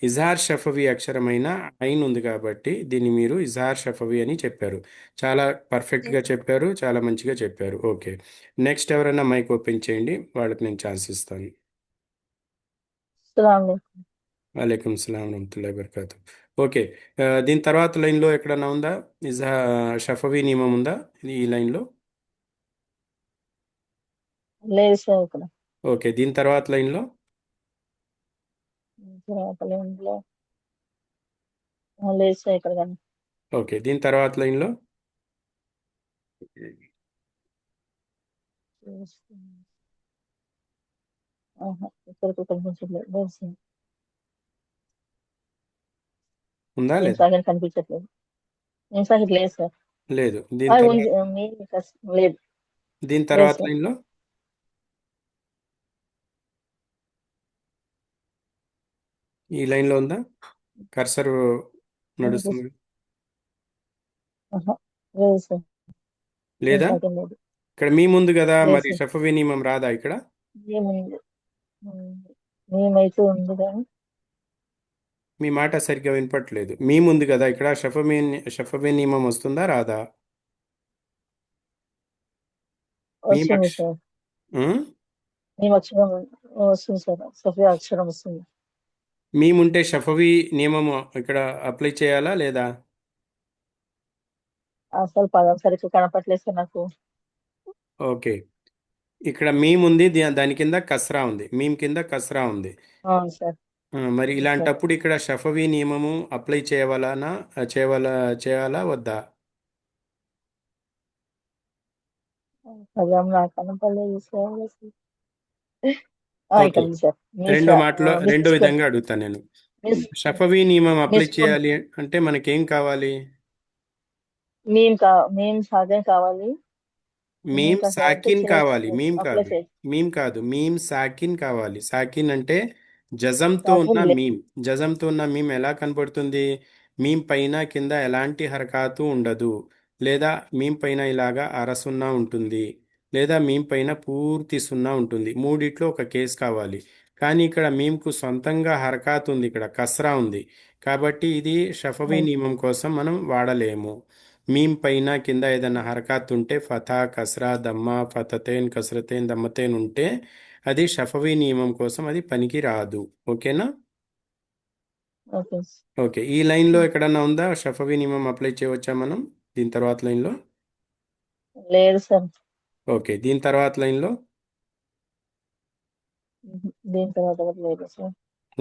[SPEAKER 1] ఇజహార్ షఫవి అక్షరమైన ఐన్ ఉంది కాబట్టి దీన్ని మీరు ఇజహార్ షఫవి అని చెప్పారు. చాలా
[SPEAKER 5] జీ
[SPEAKER 1] పర్ఫెక్ట్గా
[SPEAKER 5] సార్.
[SPEAKER 1] చెప్పారు, చాలా మంచిగా చెప్పారు. ఓకే, నెక్స్ట్ ఎవరైనా మైక్ ఓపెన్ చేయండి, వాళ్ళకి నేను ఛాన్స్ ఇస్తాను.
[SPEAKER 4] అస్సలాము అలైకుం.
[SPEAKER 1] వాలేకుమ్ సలాం వరహమతుల్లాహి వబర్కాతు. ఓకే, దీని తర్వాత లైన్లో ఎక్కడన్నా ఉందా షఫవీ నియమం ఉందా ఈ లైన్లో?
[SPEAKER 4] లేదు సార్ ఇక్కడ.
[SPEAKER 1] ఓకే, దీని తర్వాత లైన్లో?
[SPEAKER 4] తర్వాత లైన్లో లేదు సార్ ఇక్కడ కానీ.
[SPEAKER 1] ఓకే, దీని తర్వాత లైన్లో?
[SPEAKER 4] ఇక్కడికి కనిపించట్లేదు. లేదు సార్.
[SPEAKER 1] ఉందా
[SPEAKER 4] ఏం
[SPEAKER 1] లేదా?
[SPEAKER 4] సాగని కనిపించట్లేదు. ఏం సాగట్ లేదు సార్.
[SPEAKER 1] లేదు. దీని
[SPEAKER 4] ఉంది
[SPEAKER 1] తర్వాత
[SPEAKER 4] లేదు.
[SPEAKER 1] దీని
[SPEAKER 4] లేదు
[SPEAKER 1] తర్వాత
[SPEAKER 4] సార్.
[SPEAKER 1] లైన్లో? ఈ లైన్లో ఉందా? కర్సర్ నడుస్తుంది
[SPEAKER 4] లేదు సార్. ఏం
[SPEAKER 1] లేదా?
[SPEAKER 4] సాగం లేదు.
[SPEAKER 1] ఇక్కడ మీ ముందు కదా,
[SPEAKER 4] లేదు
[SPEAKER 1] మరి
[SPEAKER 4] సార్.
[SPEAKER 1] షఫవీ నియమం రాదా ఇక్కడ?
[SPEAKER 4] ఏముంది మేమైతే ఉంది కానీ
[SPEAKER 1] మీ మాట సరిగ్గా వినపట్లేదు. మీ ముందు కదా, ఇక్కడ షఫవీ నియమం వస్తుందా రాదా? మీ
[SPEAKER 4] వస్తుంది
[SPEAKER 1] అక్ష
[SPEAKER 4] సార్.
[SPEAKER 1] ఉం?
[SPEAKER 4] మేము అక్షరం వస్తుంది సార్. సఫియా అక్షరం వస్తుంది.
[SPEAKER 1] మీముంటే షఫవీ నియమం ఇక్కడ అప్లై చేయాలా లేదా?
[SPEAKER 4] అసలు పదం సరిగ్గా కనపట్లేదు సార్ నాకు.
[SPEAKER 1] ఓకే, ఇక్కడ మీమ్ ఉంది, దాని కింద కస్రా ఉంది, మీమ్ కింద కస్రా ఉంది.
[SPEAKER 4] అవును సార్.
[SPEAKER 1] మరి
[SPEAKER 4] అవును సార్.
[SPEAKER 1] ఇలాంటప్పుడు ఇక్కడ షఫవీ నియమము అప్లై చేయవాలనా, చేయాలా వద్దా?
[SPEAKER 4] పదం నాకు కనపడలేదు సార్. ఇక్కడ
[SPEAKER 1] ఓకే,
[SPEAKER 4] ఉంది సార్.
[SPEAKER 1] రెండో విధంగా అడుగుతాను నేను. షఫవీ నియమం అప్లై చేయాలి అంటే మనకేం కావాలి?
[SPEAKER 4] మేము సాగం కావాలి.
[SPEAKER 1] మీమ్ సాకిన్ కావాలి, మీమ్
[SPEAKER 4] అప్లై
[SPEAKER 1] కాదు.
[SPEAKER 4] చేసి
[SPEAKER 1] మీమ్ కాదు, మీమ్ సాకిన్ కావాలి. సాకిన్ అంటే జజంతో ఉన్న
[SPEAKER 4] సాకిన్
[SPEAKER 1] మీమ్. జజంతో ఉన్న మీమ్ ఎలా కనపడుతుంది? మీమ్ పైన కింద ఎలాంటి హరకాతు ఉండదు, లేదా మీమ్ పైన ఇలాగా అరసున్నా ఉంటుంది, లేదా మీమ్ పైన పూర్తి సున్నా ఉంటుంది. మూడిట్లో ఒక కేసు కావాలి. కానీ ఇక్కడ మీమ్కు సొంతంగా హరకాత్ ఉంది, ఇక్కడ కస్రా ఉంది. కాబట్టి ఇది షఫవీ నియమం కోసం మనం వాడలేము. మీమ్ పైన కింద ఏదైనా హరకాత్ ఉంటే ఫతా, కస్రా, దమ్మా, ఫతతేన్, కస్రతేన్, దమ్మతేన్ ఉంటే అది షఫవీ నియమం కోసం అది పనికి రాదు. ఓకేనా?
[SPEAKER 4] ఓకే.
[SPEAKER 1] ఓకే, ఈ లైన్లో ఎక్కడన్నా ఉందా షఫవీ నియమం అప్లై చేయవచ్చా మనం దీని తర్వాత లైన్లో?
[SPEAKER 4] లేదు సార్.
[SPEAKER 1] ఓకే, దీని తర్వాత లైన్లో
[SPEAKER 4] దీని తర్వాత ఒకటి లేదు సార్.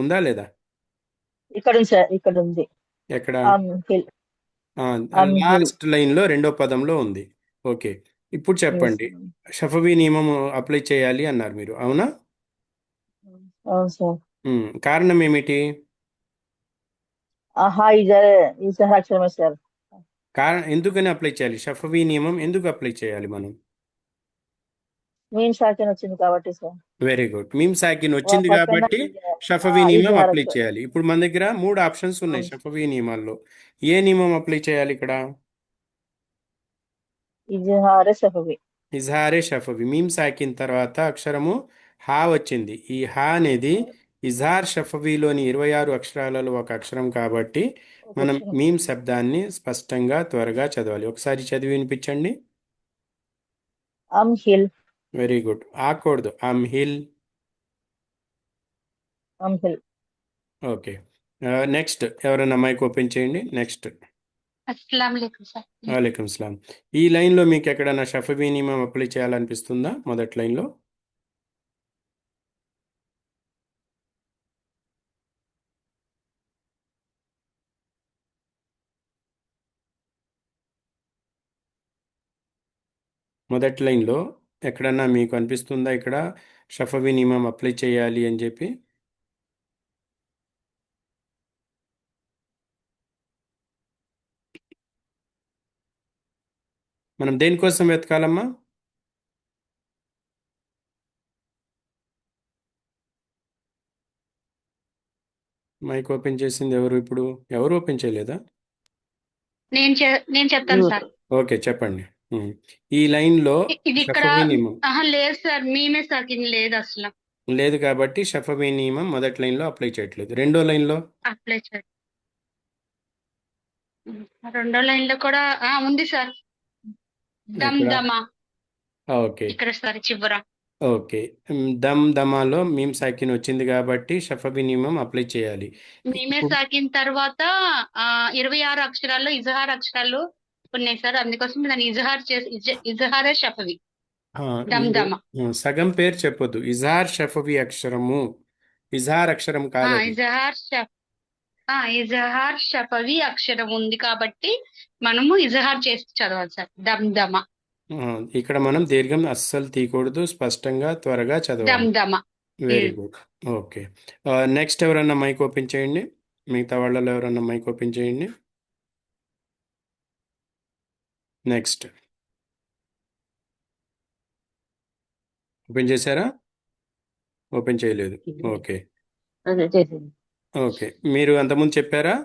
[SPEAKER 1] ఉందా లేదా?
[SPEAKER 4] ఇక్కడ ఉంది సార్, ఇక్కడ ఉంది.
[SPEAKER 1] ఎక్కడ?
[SPEAKER 4] హిల్. హిల్.
[SPEAKER 1] లాస్ట్ లైన్లో రెండో పదంలో ఉంది. ఓకే, ఇప్పుడు చెప్పండి. షఫవీ నియమం అప్లై చేయాలి అన్నారు మీరు, అవునా?
[SPEAKER 4] అవును సార్.
[SPEAKER 1] కారణం ఏమిటి?
[SPEAKER 4] ఆహా ఇది అక్షరమే సార్.
[SPEAKER 1] ఎందుకని అప్లై చేయాలి? షఫవీ నియమం ఎందుకు అప్లై చేయాలి మనం?
[SPEAKER 4] మీమ్ సాకిన్ వచ్చింది కాబట్టి సార్.
[SPEAKER 1] Very good. మీమ్ సాకిన్ వచ్చింది
[SPEAKER 4] పక్కన
[SPEAKER 1] కాబట్టి షఫవీ నియమం
[SPEAKER 4] ఇజహార్
[SPEAKER 1] అప్లై
[SPEAKER 4] అక్షరం.
[SPEAKER 1] చేయాలి. ఇప్పుడు మన దగ్గర 3 ఆప్షన్స్ ఉన్నాయి షఫవీ నియమాల్లో. ఏ నియమం అప్లై చేయాలి ఇక్కడ?
[SPEAKER 4] ఇజహారే సఫవి.
[SPEAKER 1] ఇజహారే షఫవీ. మీమ్ సాకిన్ తర్వాత అక్షరము హా వచ్చింది. ఈ హా అనేది ఇజహార్ షఫవీలోని 26 అక్షరాలలో ఒక అక్షరం కాబట్టి మనం మీమ్ శబ్దాన్ని స్పష్టంగా త్వరగా చదవాలి. ఒకసారి చదివి వినిపించండి.
[SPEAKER 4] హిల్.
[SPEAKER 1] Very good. ఆకూడదు. హిల్.
[SPEAKER 4] హిల్.
[SPEAKER 1] ఓకే, నెక్స్ట్ ఎవరైనా మైక్ ఓపెన్ చేయండి. నెక్స్ట్.
[SPEAKER 2] అస్సలాం వాలేకుం సార్.
[SPEAKER 1] వాలేకుం సలాం. ఈ లైన్లో మీకు ఎక్కడైనా షఫవీ నియమం అప్లై చేయాలనిపిస్తుందా? మొదటి లైన్లో ఎక్కడన్నా మీకు అనిపిస్తుందా ఇక్కడ షఫవీ నియమం అప్లై చేయాలి అని చెప్పి? మనం దేనికోసం వెతకాలమ్మా? మైక్ ఓపెన్ చేసింది ఎవరు? ఇప్పుడు ఎవరు ఓపెన్ చేయలేదా?
[SPEAKER 2] నేను చెప్తాను సార్.
[SPEAKER 1] ఓకే, చెప్పండి. ఈ లైన్లో
[SPEAKER 2] ఇది ఇక్కడ
[SPEAKER 1] షఫవీ నియమం
[SPEAKER 2] లేదు సార్, మీమే సాకిన్ లేదు అసలు.
[SPEAKER 1] లేదు కాబట్టి షఫవీ నియమం మొదటి లైన్లో అప్లై చేయట్లేదు. రెండో లైన్లో
[SPEAKER 2] అప్లై చేయండి. రెండో లైన్ లో కూడా ఉంది సార్. దమ్
[SPEAKER 1] ఎక్కడ?
[SPEAKER 2] దమా
[SPEAKER 1] ఓకే,
[SPEAKER 2] ఇక్కడ సార్ చివర.
[SPEAKER 1] ఓకే. దమాలో మీమ్ సాకిన్ వచ్చింది కాబట్టి షఫవీ నియమం అప్లై చేయాలి.
[SPEAKER 2] మీమే సాకిన్ తర్వాత 26 అక్షరాల్లో ఇజహార్ అక్షరాలు ఉన్నాయి సార్. అందుకోసం దాన్ని ఇజహారే షఫవి. దమ్
[SPEAKER 1] మీరు
[SPEAKER 2] దమా.
[SPEAKER 1] సగం పేరు చెప్పొద్దు. ఇజహార్ షఫవీ అక్షరము. ఇజహార్ అక్షరం కాదు అది.
[SPEAKER 2] ఇజహార్ షఫవి అక్షరం ఉంది కాబట్టి మనము ఇజహార్ చేసి చదవాలి సార్. దమ్ దమా.
[SPEAKER 1] ఇక్కడ మనం దీర్ఘం అస్సలు తీయకూడదు. స్పష్టంగా త్వరగా చదవాలి.
[SPEAKER 2] దమ్ దమా.
[SPEAKER 1] Very good. ఓకే, నెక్స్ట్ ఎవరన్నా మైక్ ఓపెన్ చేయండి. మిగతా వాళ్ళలో ఎవరన్నా మైక్ ఓపెన్ చేయండి. నెక్స్ట్. ఓపెన్ చేశారా? ఓపెన్ చేయలేదు. ఓకే,
[SPEAKER 6] చేసింది
[SPEAKER 1] ఓకే. మీరు అంతకుముందు చెప్పారా?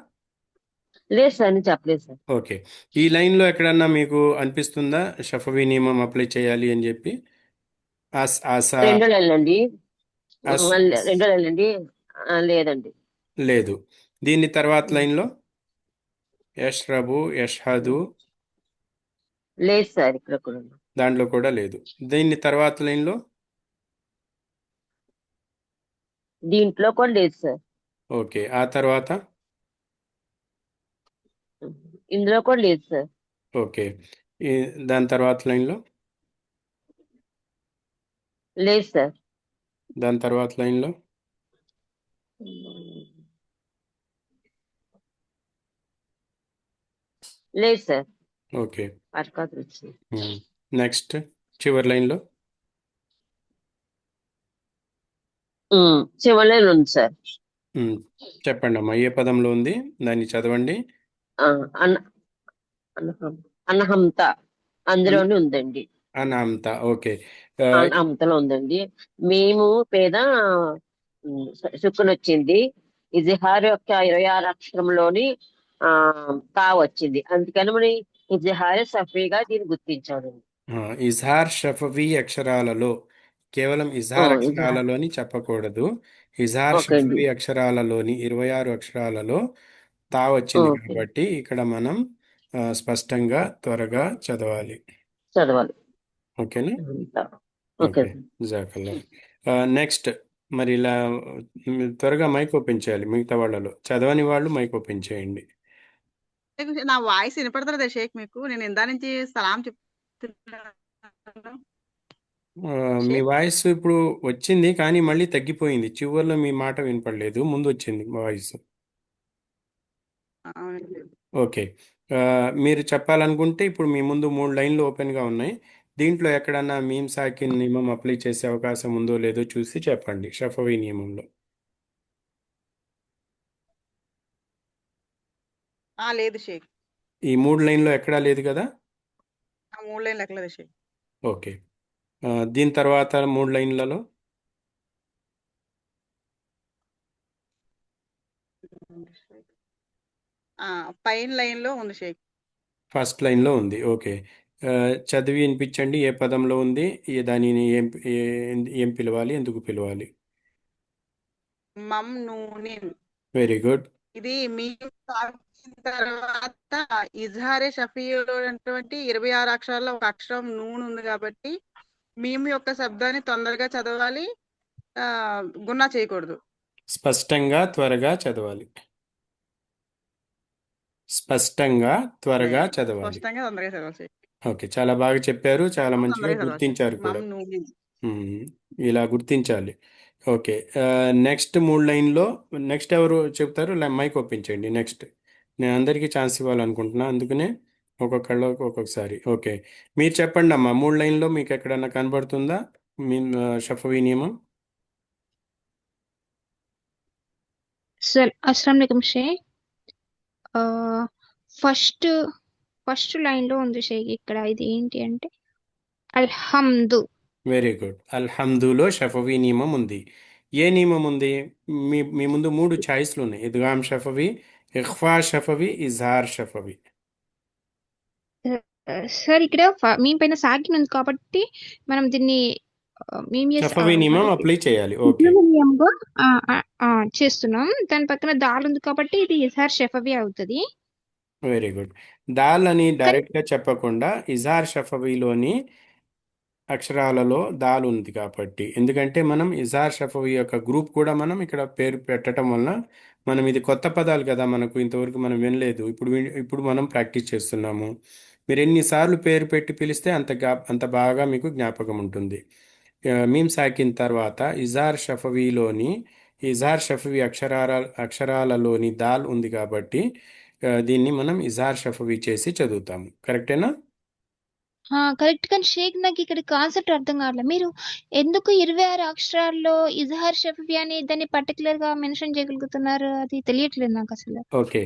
[SPEAKER 6] లేదు సార్, నేను చెప్పలేదు సార్.
[SPEAKER 1] ఓకే, ఈ లైన్లో ఎక్కడన్నా మీకు అనిపిస్తుందా షఫవీ నియమం అప్లై చేయాలి అని చెప్పి?
[SPEAKER 6] రెండో లైన్ అండి.
[SPEAKER 1] అస్
[SPEAKER 6] రెండో లైన్ అండి. లేదండి.
[SPEAKER 1] లేదు. దీని తర్వాత లైన్లో యష్రబు, యష్హదు,
[SPEAKER 6] లేదు సార్, ఇక్కడ కూడా
[SPEAKER 1] దాంట్లో కూడా లేదు. దీని తర్వాత లైన్లో
[SPEAKER 6] దీంట్లో కూడా లేదు సార్.
[SPEAKER 1] ఓకే, ఆ తర్వాత
[SPEAKER 6] ఇందులో కూడా లేదు సార్.
[SPEAKER 1] ఓకే, దాని తర్వాత లైన్లో
[SPEAKER 6] లేదు సార్.
[SPEAKER 1] దాని తర్వాత లైన్లో
[SPEAKER 6] లేదు సార్.
[SPEAKER 1] ఓకే,
[SPEAKER 6] అటుకాదు వచ్చింది.
[SPEAKER 1] నెక్స్ట్ చివరి లైన్లో
[SPEAKER 6] చివరి లైన్ ఉంది సార్.
[SPEAKER 1] చెప్పండి అమ్మా, ఏ పదంలో ఉంది? దాన్ని చదవండి.
[SPEAKER 6] అన్నహంత అందులోనే ఉందండి.
[SPEAKER 1] అనామత. ఓకే,
[SPEAKER 6] అన్నహంతలో ఉందండి. మేము పేద సుక్కుని వచ్చింది. ఇజహార్ యొక్క 26 అక్షరంలోని తా వచ్చింది. అందుకని మనం ఇజహార్ సఫీగా దీన్ని గుర్తించాడు.
[SPEAKER 1] ఇజహార్ షఫవీ అక్షరాలలో కేవలం ఇజహార్ అక్షరాలలోని చెప్పకూడదు. ఇజహార్ షఫవీ అక్షరాలలోని 26 అక్షరాలలో తా వచ్చింది కాబట్టి ఇక్కడ మనం స్పష్టంగా త్వరగా చదవాలి. ఓకేనా? ఓకే, జజాకల్లా. నెక్స్ట్. మరి ఇలా త్వరగా మైక్ ఓపెన్ చేయాలి. మిగతా వాళ్ళలో చదవని వాళ్ళు మైక్ ఓపెన్ చేయండి.
[SPEAKER 3] నా వాయిస్ వినపడతలేదా షేక్ మీకు? నేను ఇందా నుంచి సలాం చెప్తున్నాను.
[SPEAKER 1] మీ
[SPEAKER 3] షేక్
[SPEAKER 1] వాయిస్ ఇప్పుడు వచ్చింది కానీ మళ్ళీ తగ్గిపోయింది. చివర్లో మీ మాట వినపడలేదు, ముందు వచ్చింది వాయిస్.
[SPEAKER 3] అవునండి.
[SPEAKER 1] ఓకే. మీరు చెప్పాలనుకుంటే ఇప్పుడు మీ ముందు 3 లైన్లు ఓపెన్గా ఉన్నాయి. దీంట్లో ఎక్కడన్నా మీమ్ సాకిన్ నియమం అప్లై చేసే అవకాశం ఉందో లేదో చూసి చెప్పండి. షఫవీ నియమంలో
[SPEAKER 3] లేదు షేక్.
[SPEAKER 1] ఈ 3 లైన్లో ఎక్కడా లేదు కదా?
[SPEAKER 3] ఆ 3 లైన్లు ఎక్కలేదు షేక్.
[SPEAKER 1] ఓకే. దీని తర్వాత 3 లైన్లలో
[SPEAKER 3] పైన లైన్లో ఉంది షేక్.
[SPEAKER 1] ఫస్ట్ లైన్లో ఉంది. ఓకే. చదివి వినిపించండి. ఏ పదంలో ఉంది, దానిని ఏం పిలవాలి, ఎందుకు పిలవాలి?
[SPEAKER 3] మమ్నూనిన్.
[SPEAKER 1] Very good.
[SPEAKER 3] ఇది మీమ్ సాకిన తర్వాత ఇజహారే షఫీలో ఉన్నటువంటి 26 అక్షరాల్లో ఒక అక్షరం నూన్ ఉంది కాబట్టి మీమ్ యొక్క శబ్దాన్ని తొందరగా చదవాలి, గున్నా చేయకూడదు.
[SPEAKER 1] స్పష్టంగా త్వరగా చదవాలి. స్పష్టంగా త్వరగా చదవాలి.
[SPEAKER 3] స్పష్టంగా తొందరగా చదవాలి షేక్.
[SPEAKER 1] ఓకే, చాలా బాగా చెప్పారు. చాలా మంచిగా
[SPEAKER 3] తొందరగా చదవాలి షేక్.
[SPEAKER 1] గుర్తించారు కూడా.
[SPEAKER 3] మమ్నూనిన్.
[SPEAKER 1] మ్మ్. ఇలా గుర్తించాలి. ఓకే. నెక్స్ట్ 3 లైన్లో నెక్స్ట్ ఎవరు చెప్తారు? మైక్ ఒప్పించండి. నెక్స్ట్ నేను అందరికీ ఛాన్స్ ఇవ్వాలనుకుంటున్నా, అందుకనే ఒక్కొక్కళ్ళు ఒక్కొక్కసారి. ఓకే, మీరు చెప్పండి అమ్మా. 3 లైన్లో మీకు ఎక్కడన్నా కనబడుతుందా మీ షఫవీ నియమం?
[SPEAKER 7] సర్ అస్సలం వాలేకుం షేక్. ఫస్ట్ ఫస్ట్ లైన్ లో ఉంది షేక్. ఇక్కడ ఇది ఏంటి అంటే అల్హమ్దు.
[SPEAKER 1] Very good. అల్హమ్దులో షఫవీ నియమం ఉంది. ఏ నియమం ఉంది? మీ ముందు 3 ఛాయిస్లు ఉన్నాయి. ఇద్గామ్ షఫవీ, ఇఖ్ఫా షఫవీ, ఇజ్హార్ షఫవీ.
[SPEAKER 7] సార్ ఇక్కడ మీ పైన సాగిన్ ఉంది కాబట్టి మనం దీన్ని మేము
[SPEAKER 1] షఫవీ నియమం అప్లై చేయాలి. ఓకే,
[SPEAKER 7] నియమంగా చేస్తున్నాం. దాని పక్కన దాల్ ఉంది కాబట్టి ఇది ఇజహార్ షఫవీ అవుతుంది.
[SPEAKER 1] Very good. దాల్ అని
[SPEAKER 7] కానీ
[SPEAKER 1] డైరెక్ట్గా చెప్పకుండా ఇజహార్ షఫవీలోని అక్షరాలలో దాల్ ఉంది కాబట్టి, ఎందుకంటే మనం ఇజహార్ షఫవీ యొక్క గ్రూప్ కూడా మనం ఇక్కడ పేరు పెట్టడం వలన మనం ఇది కొత్త పదాలు కదా, మనకు ఇంతవరకు మనం వినలేదు. ఇప్పుడు మనం ప్రాక్టీస్ చేస్తున్నాము. మీరు ఎన్నిసార్లు పేరు పెట్టి పిలిస్తే అంత బాగా మీకు జ్ఞాపకం ఉంటుంది. మీమ్ సాకిన్ తర్వాత ఇజహార్ షఫవీ అక్షరాలలోని దాల్ ఉంది కాబట్టి దీన్ని మనం ఇజహార్ షఫవీ చేసి చదువుతాము. కరెక్టేనా?
[SPEAKER 7] కరెక్ట్. కానీ షేక్ నాకు ఇక్కడ కాన్సెప్ట్ అర్థం కావట్లేదు. మీరు ఎందుకు 26 అక్షరాల్లో ఇజహార్ షఫవీ అని దాన్ని పర్టికులర్ గా మెన్షన్ చేయగలుగుతున్నారు? అది తెలియట్లేదు నాకు అసలు.
[SPEAKER 1] ఓకే.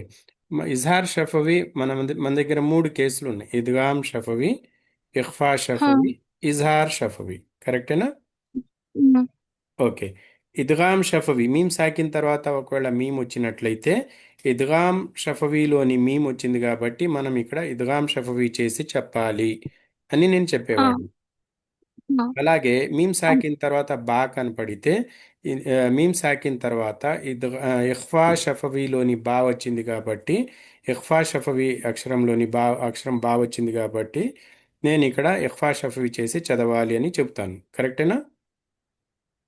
[SPEAKER 1] ఇజ్హార్ షఫవీ మన దగ్గర 3 కేసులు ఉన్నాయి. ఇద్గామ్ షఫవీ, ఇఖ్ఫా షఫవీ, ఇజ్హార్ షఫవీ. కరెక్టేనా?
[SPEAKER 7] ఉమ్.
[SPEAKER 1] ఓకే. ఇద్గామ్ షఫవీ మీమ్ సాకిన తర్వాత ఒకవేళ మీమ్ వచ్చినట్లయితే ఇద్గామ్ షఫవీలోని మీమ్ వచ్చింది కాబట్టి మనం ఇక్కడ ఇద్గామ్ షఫవీ చేసి చెప్పాలి అని నేను చెప్పేవాడిని. అలాగే మీమ్ సాకిన్ తర్వాత బా కనపడితే మీమ్ సాకిన్ తర్వాత ఇఖ్ఫా షఫవీలోని బా వచ్చింది కాబట్టి ఇఖ్ఫా షఫవీ అక్షరం బా వచ్చింది కాబట్టి నేను ఇక్కడ ఇఖ్ఫా షఫవీ చేసి చదవాలి అని చెప్తాను. కరెక్టేనా?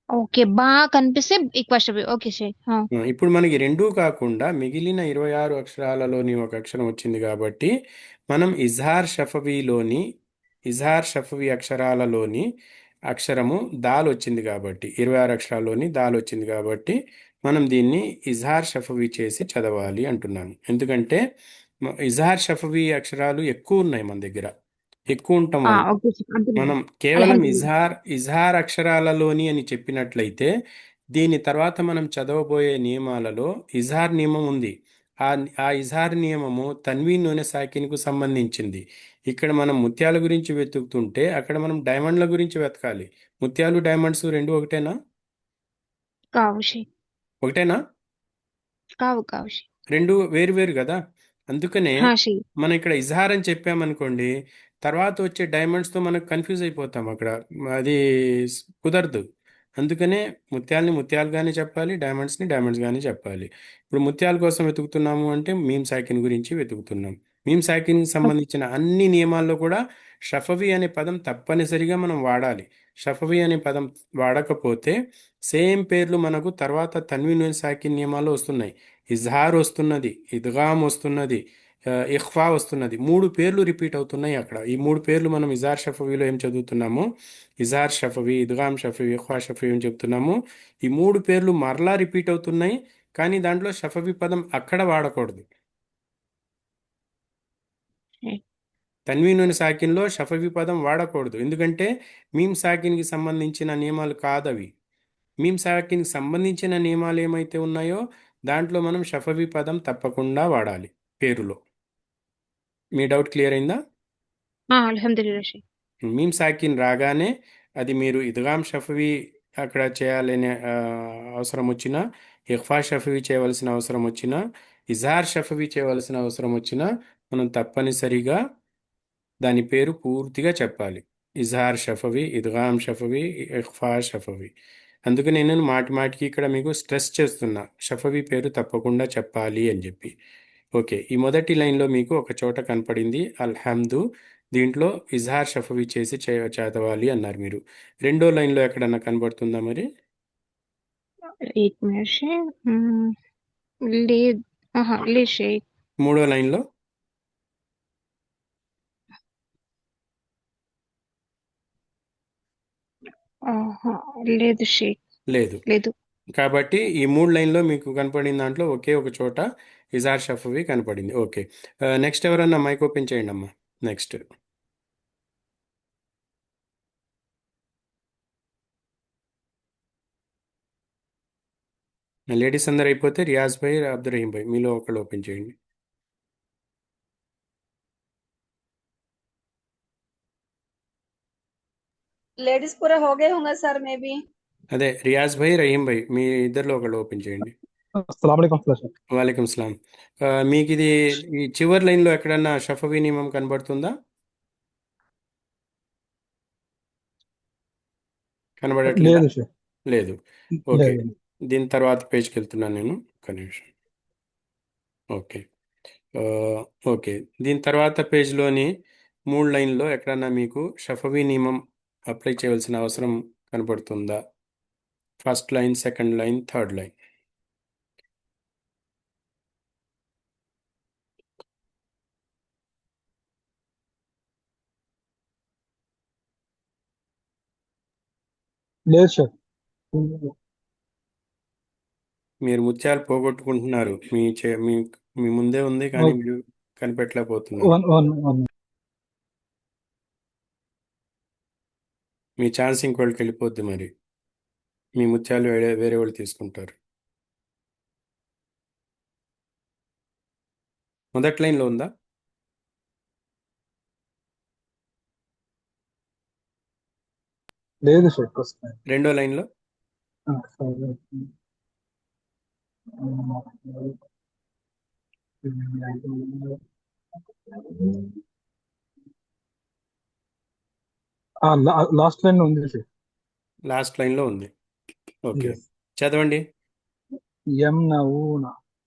[SPEAKER 7] ఓకే, బాగా కనిపిస్తే ఎక్కువ షఫవీ. ఓకే షేక్.
[SPEAKER 1] ఇప్పుడు మనకి రెండూ కాకుండా మిగిలిన 26 అక్షరాలలోని ఒక అక్షరం వచ్చింది కాబట్టి మనం ఇజ్హార్ షఫవీ అక్షరాలలోని అక్షరము దాల్ వచ్చింది కాబట్టి 26 అక్షరాల్లోని దాల్ వచ్చింది కాబట్టి మనం దీన్ని ఇజ్హార్ షఫవీ చేసి చదవాలి అంటున్నాను. ఎందుకంటే ఇజ్హార్ షఫవీ అక్షరాలు ఎక్కువ ఉన్నాయి మన దగ్గర. ఎక్కువ ఉండటం వల్ల
[SPEAKER 7] ఓకే షేక్, అర్థమైంది.
[SPEAKER 1] మనం కేవలం
[SPEAKER 7] అల్హమ్దులిల్లా.
[SPEAKER 1] ఇజ్హార్ అక్షరాలలోని అని చెప్పినట్లయితే దీని తర్వాత మనం చదవబోయే నియమాలలో ఇజ్హార్ నియమం ఉంది. ఆ ఇజ్హార్ నియమము తన్వీన్ నూనె సాకిన్కు సంబంధించింది. ఇక్కడ మనం ముత్యాల గురించి వెతుకుతుంటే అక్కడ మనం డైమండ్ల గురించి వెతకాలి. ముత్యాలు డైమండ్స్ రెండు ఒకటేనా?
[SPEAKER 7] కావు షేక్.
[SPEAKER 1] ఒకటేనా?
[SPEAKER 7] కావు షేక్.
[SPEAKER 1] రెండు వేరు వేరు కదా. అందుకనే
[SPEAKER 7] షేక్.
[SPEAKER 1] మనం ఇక్కడ ఇజ్హార్ అని చెప్పామనుకోండి, తర్వాత వచ్చే డైమండ్స్తో మనకు కన్ఫ్యూజ్ అయిపోతాం. అక్కడ అది కుదరదు. అందుకనే ముత్యాలని ముత్యాలుగానే చెప్పాలి, డైమండ్స్ని డైమండ్స్గానే చెప్పాలి. ఇప్పుడు ముత్యాల కోసం వెతుకుతున్నాము అంటే మీమ్ సాకిన్ గురించి వెతుకుతున్నాం. మీమ్ సాకిన్కి సంబంధించిన అన్ని నియమాల్లో కూడా షఫవీ అనే పదం తప్పనిసరిగా మనం వాడాలి. షఫవీ అనే పదం వాడకపోతే సేమ్ పేర్లు మనకు తర్వాత తన్వీన్ నూన్ సాకిన్ నియమాల్లో వస్తున్నాయి. ఇజ్హార్ వస్తున్నది, ఇద్గామ్ వస్తున్నది, ఇఖ్ఫా వస్తున్నది. 3 పేర్లు రిపీట్ అవుతున్నాయి అక్కడ. ఈ 3 పేర్లు మనం ఇజార్ షఫవీలో ఏం చదువుతున్నామో, ఇజార్ షఫవీ, ఇద్గామ్ షఫవీ, ఇఖ్ఫా షఫవీ అని చెప్తున్నాము. ఈ 3 పేర్లు మరలా రిపీట్ అవుతున్నాయి, కానీ దాంట్లో షఫవీ పదం అక్కడ వాడకూడదు. తన్వీన్ సాకిన్లో షఫవీ పదం వాడకూడదు, ఎందుకంటే మీమ్ సాకిన్కి సంబంధించిన నియమాలు కాదవి. మీమ్ సాకిన్కి సంబంధించిన నియమాలు ఏమైతే ఉన్నాయో దాంట్లో మనం షఫవీ పదం తప్పకుండా వాడాలి పేరులో. మీ డౌట్ క్లియర్ అయిందా?
[SPEAKER 7] అల్హమ్దులిల్లా షేక్.
[SPEAKER 1] మీమ్ సాకిన్ రాగానే అది మీరు ఇద్గామ్ షఫవీ అక్కడ చేయాలనే అవసరం వచ్చినా, ఇఖ్ఫా షఫవీ చేయవలసిన అవసరం వచ్చినా, ఇజహార్ షఫవీ చేయవలసిన అవసరం వచ్చినా మనం తప్పనిసరిగా దాని పేరు పూర్తిగా చెప్పాలి. ఇజహార్ షఫవీ, ఇద్గామ్ షఫవీ, ఇఖ్ఫా షఫవీ. అందుకని నేను మాటి మాటికి ఇక్కడ మీకు స్ట్రెస్ చేస్తున్నా, షఫవీ పేరు తప్పకుండా చెప్పాలి అని చెప్పి. ఓకే, ఈ మొదటి లైన్లో మీకు ఒక చోట కనపడింది అల్హమ్దు. దీంట్లో ఇజహార్ షఫవీ చేసి చదవాలి అన్నారు మీరు. రెండో లైన్లో ఎక్కడన్నా కనబడుతుందా మరి?
[SPEAKER 7] లేదు. లేదు షేక్.
[SPEAKER 1] మూడో లైన్లో
[SPEAKER 7] లేదు షేక్.
[SPEAKER 1] లేదు.
[SPEAKER 7] లేదు.
[SPEAKER 1] కాబట్టి ఈ 3 లైన్లో మీకు కనపడిన దాంట్లో ఒకే ఒక చోట ఇజహార్ షఫవీ కనపడింది. ఓకే, నెక్స్ట్ ఎవరన్నా మైక్ ఓపెన్ చేయండి అమ్మా. నెక్స్ట్ లేడీస్ అందరు అయిపోతే రియాజ్ భాయ్, అబ్దుల్ రహీం భాయ్ మీలో ఒకళ్ళు ఓపెన్ చేయండి.
[SPEAKER 5] लेडीज पूरा हो गए होंगे सर मे भी.
[SPEAKER 1] అదే రియాజ్ భాయ్, రహీం భాయ్ మీ ఇద్దరిలో ఒకళ్ళు ఓపెన్ చేయండి.
[SPEAKER 8] అస్సలాము అలైకుం సార్.
[SPEAKER 1] వాలేకుం సలాం. మీకు ఇది ఈ చివరి లైన్లో ఎక్కడన్నా షఫవీ నియమం కనబడుతుందా? కనబడట్లేదా?
[SPEAKER 8] లేదు సార్.
[SPEAKER 1] లేదు. ఓకే,
[SPEAKER 8] లేదు.
[SPEAKER 1] దీని తర్వాత పేజ్కి వెళ్తున్నాను నేను, ఒక నిమిషం. ఓకే, ఓకే, దీని తర్వాత పేజ్లోని 3 లైన్లో ఎక్కడన్నా మీకు షఫవీ నియమం అప్లై చేయవలసిన అవసరం కనబడుతుందా? First line, second line, third line.
[SPEAKER 8] లేదు సార్.
[SPEAKER 1] మీరు ముత్యాలు పోగొట్టుకుంటున్నారు. మీ ముందే ఉంది కానీ మీరు కనిపెట్టలేకపోతున్నారు. మీ ఛాన్స్ ఇంకోళ్ళకి వెళ్ళిపోద్ది, మరి మీ ముత్యాలు వేరే వాళ్ళు తీసుకుంటారు. మొదటి లైన్లో ఉందా?
[SPEAKER 8] లేదు సార్.
[SPEAKER 1] రెండో లైన్లో?
[SPEAKER 8] లాస్ట్ లైన్ ఉంది సార్.
[SPEAKER 1] లాస్ట్ లైన్లో ఉంది. ఓకే, చదవండి.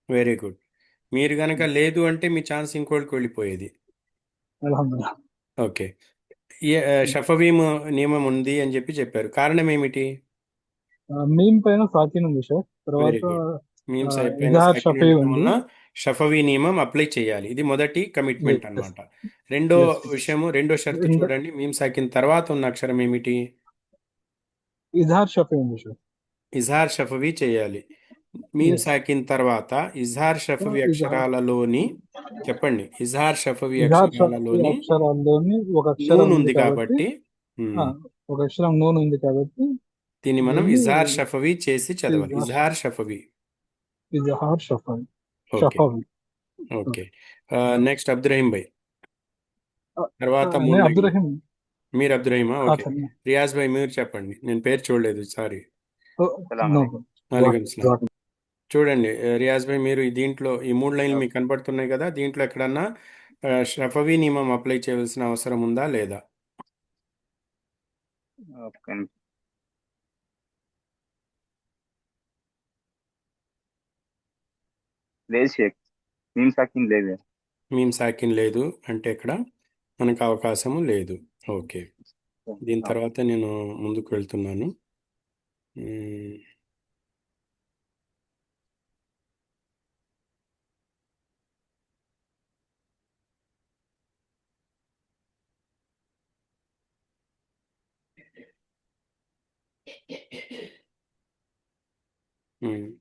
[SPEAKER 1] Very good. మీరు కనుక లేదు అంటే మీ ఛాన్స్ ఇంకోళ్ళకి వెళ్ళిపోయేది.
[SPEAKER 8] అల్హమ్దులిల్లాహ్.
[SPEAKER 1] ఓకే, షఫవీ నియమం ఉంది అని చెప్పారు. కారణం ఏమిటి?
[SPEAKER 8] మీమ్ పైన సాకిన్ ఉంది సార్.
[SPEAKER 1] వెరీ
[SPEAKER 8] తర్వాత
[SPEAKER 1] గుడ్. మీమ్స్ అయిపోయిన
[SPEAKER 8] ఇజహార్
[SPEAKER 1] సాకిన్
[SPEAKER 8] షఫీ
[SPEAKER 1] ఉండడం
[SPEAKER 8] ఉంది.
[SPEAKER 1] వల్ల షఫవీ నియమం అప్లై చేయాలి. ఇది మొదటి కమిట్మెంట్
[SPEAKER 8] Yes,
[SPEAKER 1] అన్నమాట. రెండో
[SPEAKER 8] yes.
[SPEAKER 1] విషయము, రెండో షరతు
[SPEAKER 8] రెండో-
[SPEAKER 1] చూడండి. మీమ్ సాకిన్ తర్వాత ఉన్న అక్షరం ఏమిటి?
[SPEAKER 8] ఇజహార్ షఫీ ఉంది సార్.
[SPEAKER 1] ఇజహార్ షఫవీ చేయాలి. Meme
[SPEAKER 8] Yes.
[SPEAKER 1] సాకిన్ తర్వాత ఇజహార్ షఫవీ
[SPEAKER 8] ఇజహార్.
[SPEAKER 1] అక్షరాలలోని చెప్పండి. ఇజహార్ షఫవీ
[SPEAKER 8] ఇజహార్
[SPEAKER 1] అక్షరాలలోని
[SPEAKER 8] అక్షరాల్లోని ఒక అక్షరం
[SPEAKER 1] నూన్
[SPEAKER 8] ఉంది
[SPEAKER 1] ఉంది కాబట్టి
[SPEAKER 8] ఒక అక్షరం నూనె ఉంది కాబట్టి
[SPEAKER 1] దీన్ని మనం
[SPEAKER 8] దీన్ని
[SPEAKER 1] ఇజహార్ షఫవీ చేసి చదవాలి.
[SPEAKER 8] ఇజహార్.
[SPEAKER 1] ఇజహార్ షఫవీ.
[SPEAKER 8] ఇజహార్ షఫీ.
[SPEAKER 1] ఓకే,
[SPEAKER 8] షఫవి.
[SPEAKER 1] ఓకే. నెక్స్ట్ అబ్దుల్ రహీం భాయ్ తర్వాత
[SPEAKER 8] నేను
[SPEAKER 1] మూడు
[SPEAKER 8] అబ్దుల్
[SPEAKER 1] లైన్లు.
[SPEAKER 8] రహీం.
[SPEAKER 1] మీరు అబ్దుల్ రహీమా? Okay,
[SPEAKER 8] sir.
[SPEAKER 1] రియాజ్ భాయ్ మీరు చెప్పండి. నేను పేరు చూడలేదు, సారీ.
[SPEAKER 8] No.
[SPEAKER 1] వాలేకుం సలాం.
[SPEAKER 8] Got it.
[SPEAKER 1] చూడండి రియాజ్ భాయ్, మీరు దీంట్లో ఈ 3 లైన్లు మీకు కనబడుతున్నాయి కదా, దీంట్లో ఎక్కడన్నా షఫవీ నియమం అప్లై చేయవలసిన అవసరం ఉందా లేదా?
[SPEAKER 9] లేదు షేక్. మీమ్ సాకిన్ లేదు.
[SPEAKER 1] మీమ్ సాకిన్ లేదు అంటే ఇక్కడ మనకు అవకాశము లేదు. ఓకే, దీని తర్వాత నేను ముందుకు వెళ్తున్నాను.